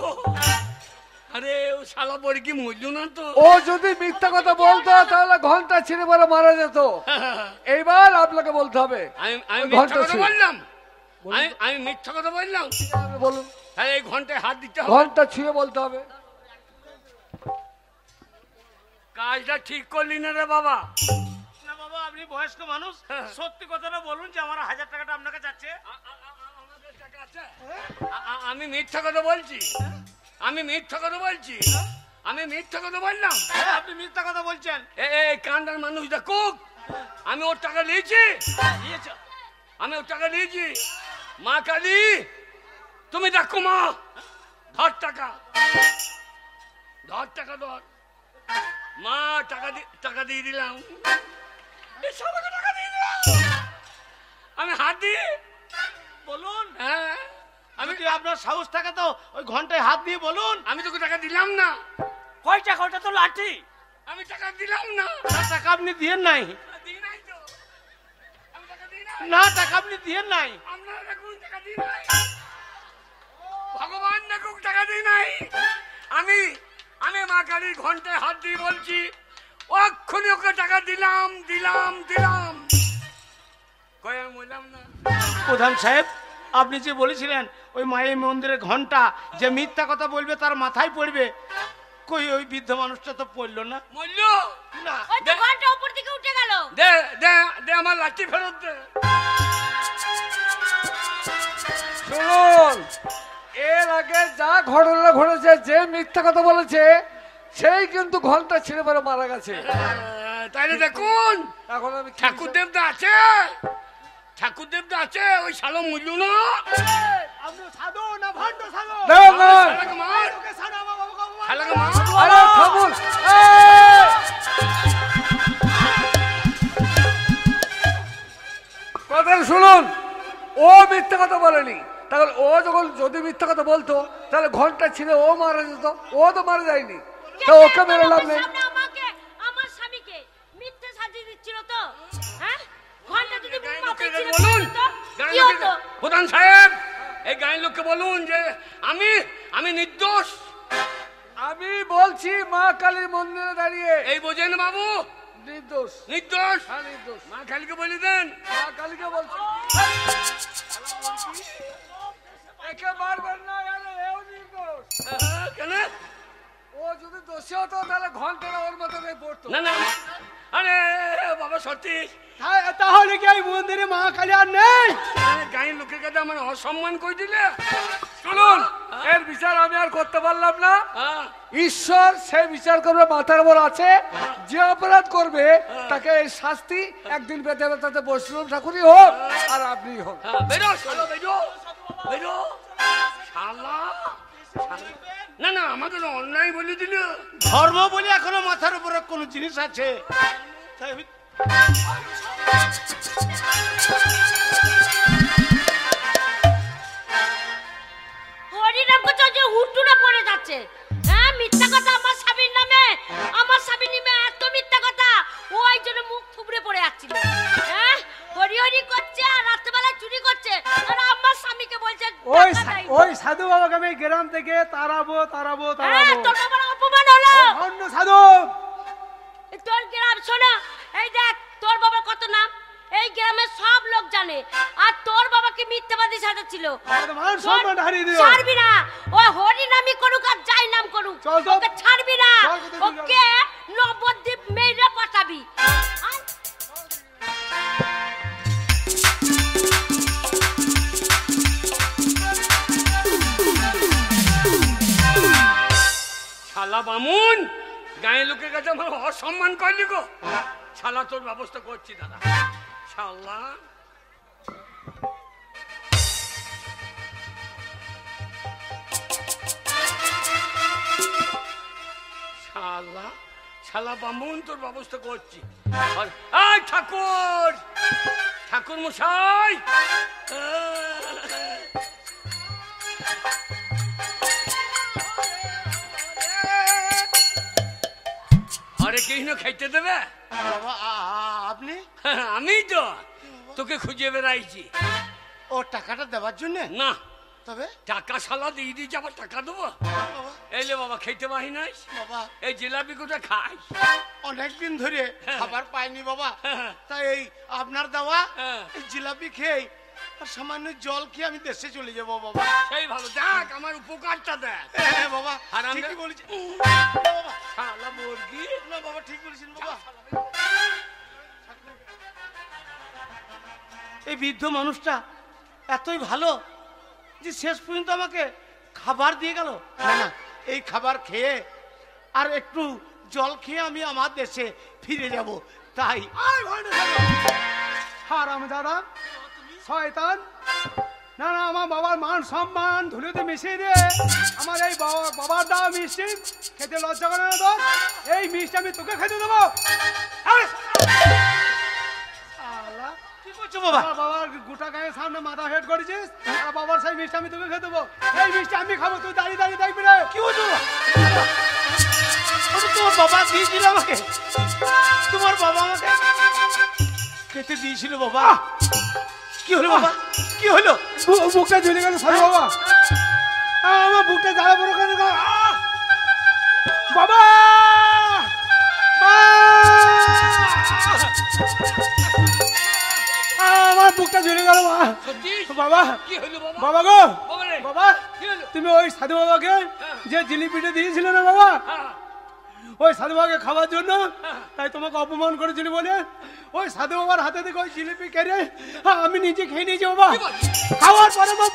আরে ও শালা বড়ি কি মরল না তো? ও যদি মিথ্যা কথা বলতো তাহলে ঘন্টা ছিঁড়ে পরে মারা যেত। এইবার আপনাকে বলতে হবে। আমি ওই মিথ্যা ঘন্টা কথা ছুঁয়ে। বললাম, আমি মিথ্যা কথা বললাম। আপনি বলুন, তাহলে এই ঘন্টায় হাত দিতে হবে। ঘন্টা ছুঁয়ে বলতে হবে। কাজটা ঠিক করলি না রে বাবা। না বাবা, আপনি বয়স্ক মানুষ, সত্যি কথাটা বলুন যে আমার 1000 টাকাটা আপনাকে যাচ্ছে। আমি মিথ্যা কথা বলছি, আমি মিথ্যা কথা বলছি, আমি মিথ্যা কথা বললাম। হ্যাঁ, আপনি মিথ্যা কথা বলছেন। এই কান্দার মানুষ দেখুক, আমি ওর টাকা নিয়েছি, দিয়েছো? আমি ওর টাকা নিয়েছি। মা কালী তুমি দেখো মা, ধর টাকা, ধর টাকা ধর। মা টাকা দিয়ে দিলাম, এই সবাইকে টাকা দিয়ে দিলাম। আমি হাত দিই বলুন, হ্যাঁ, আমি কি আপনার সাহস থাকে তো ওই ঘন্টায় হাত দিয়ে বলুন। আমি তোকে টাকা দিলাম না, কয় টাকা? ওটা তো লাঠি। আমি টাকা দিলাম না। না, টাকা আপনি দিয়েন নাই। দিই নাই তো, আমি টাকা দিই নাই। না, টাকা আপনি দিয়েন নাই। আপনারা দেখুন টাকা দিই নাই, ভগবান দেখুক টাকা দিই নাই। আমি মা কালীর ঘন্টায় হাত দিয়ে বলছি অক্ষণি ওকে টাকা দিলাম দিলাম দিলাম। কয়ে আমি বললাম না? প্রধান সাহেব, আপনি যে বলেছিলেন ওই মায়ের মন্দিরের ঘন্টা যে মিথ্যা কথা বলবে তার মাথায় পড়বে, কই ওই বৃদ্ধ মানুষটা তো পড়লো না। মূল্য না, ওই তো ঘন্টা উপর দিকে উঠে গেল। দে দে দে, আমার লাঠি ফেরত দে। শুনুন, এর আগে যা ঘটনা ঘটেছে, যে মিথ্যা কথা বলেছে সেই কিন্তু ঘন্টা ছিঁড়ে পরে মারা গেছে। তাইলে দেখুন এখন আমি কি ঠাকুর দেবতা আছে, ঠাকুর দেবতা আছে, ওই শালো মূল্য না। আপনি সাধু না ভণ্ড সাধু? না, না। শালাকে মার, ওকে সাধু আমার বাবাকে অপমান শালাকে মার। আরে থামুন। কথা শুনুন, ও মিথ্যা কথা বলেনি। তাহলে ও যখন যদি মিথ্যা কথা বলতো তাহলে ঘন্টা ছিঁড়ে ও মারা যেত। ও তো মারা যায়নি, তো ওকে মেরে লাভ নেই। সামনে আমাকে আমার স্বামীকে মিথ্যে সাজিয়ে দিচ্ছিল তো, হ্যাঁ? ঘন্টা যদি গায়ের মাথায় লোকেদের ছিঁড়ে বলুন, পড়তো, গায়ের কি লোকেদের- হতো? প্রধান সাহেব এই গায়ের লোককে বলুন যে আমি নির্দোষ। আমি বলছি মা কালীর মন্দিরে দাঁড়িয়ে এই বোঝেন বাবু, নির্দোষ। নির্দোষ। হ্যাঁ, নির্দোষ। মা কালীকে বলে দেন। মা কালীকে বলছি, একে মারবেন না, আরে এও নির্দোষ। কেন? ও যদি দোষী হতো তাহলে ঘন্টাটা ওর মাথায় পড়তো। না না, আরে বাবা সত্যি তাহলে কি এই মন্দিরে মা কালী আর নেই? গায়ের লোকের কাছে আমার অসম্মান করে দিলে। শুনুন, এর বিচার আমি আর করতে পারলাম না। হ্যাঁ, ঈশ্বর সে বিচার করবে, মাথার উপর আছে। যে অপরাধ করবে তাকে এই শাস্তি একদিন পেতে হবে, তাতে বৈষ্ণব ঠাকুরই হোক আর আপনি হোক। হ্যাঁ, বেরো শালা, বেরো বেরো শালা, শালা। না না আমাকে তো অন্যায় বলে দিল। ধর্ম বলে এখনো মাথার উপরে কোন জিনিস আছে? তাই আমি হরিনাম করছে যে হুটুরা পড়ে যাচ্ছে। হ্যাঁ মিথ্যা কথা আমার স্বামীর নামে, আমার স্বামীর নামে এত মিথ্যা কথা, ওই জন্য মুখ থুবড়ে পড়ে যাচ্ছিল। হ্যাঁ হরি হরি করছে আর রাত্রেবেলা চুরি করছে, আর আমার স্বামীকে বলছে ওই টাকা দেয়নি। ওই সাধু বাবাকে আমি গ্রাম থেকে তাড়াবো তাড়াবো হ্যাঁ তাড়াবো। তোর বাবার অপমান হলো। অন্য সাধু তোর গ্রাম শোনা, এই দেখ তোর বাবার কত নাম এই গ্রামের সব লোক জানে, আর তোর বাবাকে মিথ্যাবাদী সাজাচ্ছিল। আমাদের মান সম্মান হারিয়ে দিও। ছাড়বি না, ওই হরি নামই করুক আর যাই নাম করুক, চল তো। ওকে ছাড়বি না, চল কোথায় তুই ওকে নবদ্বীপ মেরে পাঠাবি। আয়। শালা বামুন, গায়ে লোকের কাছে আমার অসম্মান করলি গো। শালা তোর ব্যবস্থা করছি দাদা। শালা শালা শালা বামুন, তোর ব্যবস্থা করছি। আর এই ঠাকুর, ঠাকুর মশাই, আরে কৃষ্ণ খাইতে দেবে? বাবা আপনি? আমি তো তোকে খুঁজে বেড়াইছি। ও টাকাটা দেওয়ার জন্য? না তবে টাকা শালা দিয়ে দিয়েছি, আবার টাকা দেবো? বাবা, এলে বাবা খেতে পারি নাই। বাবা এই জিলাপি কোটা খাই। অনেকদিন ধরে খাবার পাইনি বাবা, হ্যাঁ। তাই এই আপনার দেওয়া হ্যাঁ। এই জিলাপি খেয়ে আর সামান্য জল খেয়ে আমি দেশে চলে যাবো বাবা। সেই ভালো, দেখ আমার উপকারটা দেখ। হ্যাঁ বাবা, হারাম ঠিকই দে- বলেছেন বাবা। শালা মুরগি। না বাবা, ঠিক বলেছেন বাবা। এই বৃদ্ধ মানুষটা এতই ভালো যে শেষ পর্যন্ত আমাকে খাবার দিয়ে গেল। না না, এই খাবার খেয়ে আর একটু জল খেয়ে আমি আমার দেশে ফিরে যাব। তাই হারাম দাদা শয়তান, না না আমার বাবার মান সম্মান ধুলোতে মিশিয়ে দিয়ে আমার এই বাবার দেওয়া মিষ্টি খেতে লজ্জা করে না তোর? এই মিষ্টি আমি তোকে খেতে দেবো? শালা, কি করছো বাবা? আমার বাবার গোটা গায়ের সামনে মাথা হেড করেছিস, আর বাবার সেই মিষ্টি আমি তোকে খেতে দেবো? এই মিষ্টি আমি খাবো, তুই দাঁড়িয়ে দাঁড়িয়ে দেখবি রে। কি বলছো বাবা? ওটা তোমার বাবা দিয়েছিল আমাকে, তোমার বাবা আমাকে খেতে দিয়েছিল বাবা। কি হলো বাবা, কি হলো? বুকটা ঝুলে গেল সাধু বাবা, আমার বুকটা জ্বালা বড় কেন গো? বাবা আমার বুকটা ঝুলে গেল মা। সত্যি? বাবা কি হলো বাবা? বাবা গো বাবা রে। বাবা, কি হলো? তুমি ওই সাধু বাবাকে যে জিলিপিটা দিয়েছিলে না বাবা, হ্যাঁ, ওই সাধু বাবাকে খাওয়ার জন্য, তাই তোমাকে অপমান করেছিল বলে ওই সাধু বাবার হাতে থেকে ওই জিলিপি কেড়ে আমি নিজে খেয়ে নিয়েছি বাবা। খাওয়ার পরে আমার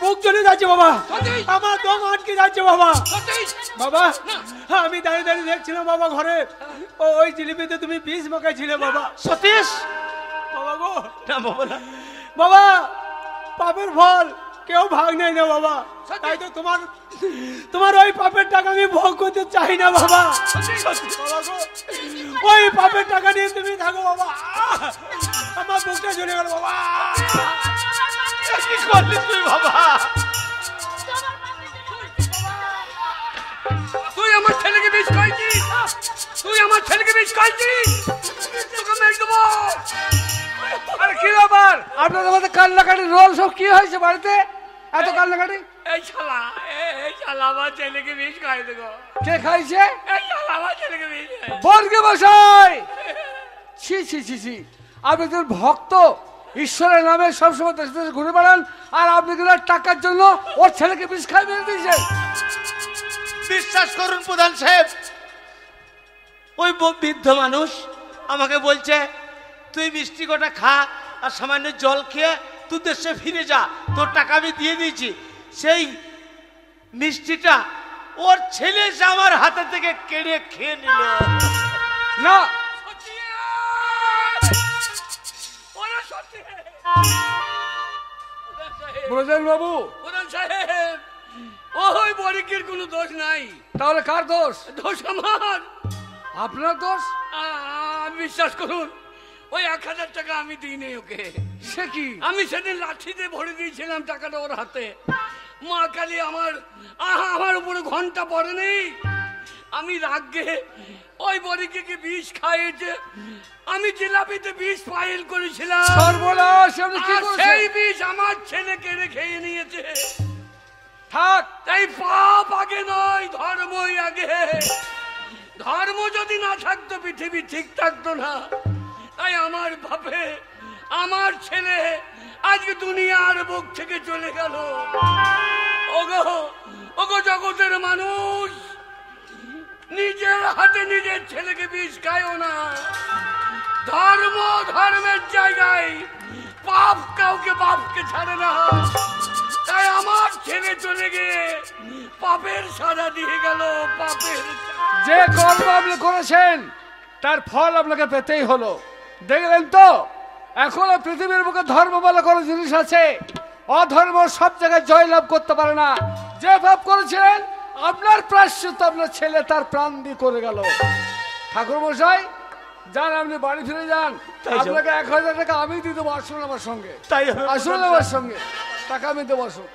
বুক চলে যাচ্ছে বাবা, সত্যি? আমার দম আটকে যাচ্ছে বাবা। সত্যি? বাবা আমি দাঁড়িয়ে দাঁড়িয়ে দেখছিলাম বাবা ঘরে, ওই জিলিপিতে তুমি বিষ মাখাইছিলে বাবা। সতীশ, বাবা গো, না বাবা না। বাবা পাপের ফল কেউ ভাগ নেই না বাবা, সত্যি? তাই তো তোমার ওই পাপের টাকা আমি ভোগ করতে চাই না বাবা। বাবা গো, ওই পাপের টাকা নিয়ে তুমি থাকো বাবা। আমার বুকটা চলে গেল বাবা। কি করলি তুই বাবা? তুই আমার ছেলেকে বিষ খাইছিস, তুই আমার ছেলেকে বিষ খাইছিস, তোকে মেরে দেবো। আরে কি ব্যাপার আপনাদের মধ্যে কান্নাকাটি রোল সব কি হয়েছে বাড়িতে এত কান্নাকাটি? এই শালা, এই শালা আমার ছেলেকে বিষ খাই দেবো। কে খাইছে? এই শালা আমার ছেলেকে বিষ খাই। বর্গে বসাই, ছি ছি ছি ছি, আপনি একজন ভক্ত, ঈশ্বরের নামে সবসময় দেশে দেশে ঘুরে বেড়ান, আর আপনি কিনা টাকার জন্য ওর ছেলেকে বিষ খাই মেরে দিয়েছেন। বিশ্বাস করুন প্রধান সাহেব, ওই বৃদ্ধ মানুষ আমাকে বলছে তুই মিষ্টি কটা খা আর সামান্য জল খেয়ে তুই দেশে ফিরে যা, তোর টাকা আমি দিয়ে দিয়েছি। সেই মিষ্টিটা ওর ছেলে এসে আমার হাতে থেকে কেড়ে খেয়ে নিল। না ওরা সত্যি। ব্রজেন বাবু, প্রধান সাহেব, ওই বরিকের কোনো দোষ নাই। তাহলে কার দোষ? দোষ আমার। আপনার দোষ? বিশ্বাস করুন, ওই 1000 টাকা আমি দিইনি ওকে। সে কি? আমি সেদিন লাঠিতে ভরে দিয়েছিলাম টাকাটা ওর হাতে। মা কালী আমার উপরে ঘন্টা পড়েনি। আমি রাগে ওই বরিকে বিষ খাইয়েছে। আমি জিলাপিতে বিষ পাইল করেছিলাম। সর্বনাশ! আপনি কি আর করেছেন? সেই বিষ আমার ছেলেকে খেয়ে নিয়েছে। থাক, তাই পাপ আগে নয়, ধর্মই আগে। ধর্ম যদি না থাকতো পৃথিবী ঠিক থাকতো না। তাই আমার বাপে আমার ছেলে আজকে দুনিয়ার বুক থেকে চলে গেল। ওগো ওগো জগতের মানুষ, নিজের হাতে নিজের ছেলেকে বিষ খায়ও না। ধর্মের জায়গায় পাপ কাউকে বাপকে ছাড়ে না। তাই আমার ছেলে চলে গিয়ে পাপের সাজা দিয়ে গেল। পাপের যে কর্ম আপনি করেছেন তার ফল আপনাকে পেতেই হলো। দেখলেন তো, এখনো পৃথিবীর বুকে ধর্ম বলে কোনো জিনিস আছে? অধর্ম সব জায়গায় জয়লাভ করতে পারে না। যে পাপ করেছিলেন আপনার প্রায়শ্চিত্ত আপনার ছেলে তার প্রাণ দিয়ে করে গেল। ঠাকুর মশাই, যান, আপনি বাড়ি ফিরে যান। আপনাকে 1000 টাকা আমি দিয়ে দেবো। আসুন আমার সঙ্গে, তাই হবে আসুন আমার সঙ্গে, টাকা আমি দেবো। আসুন।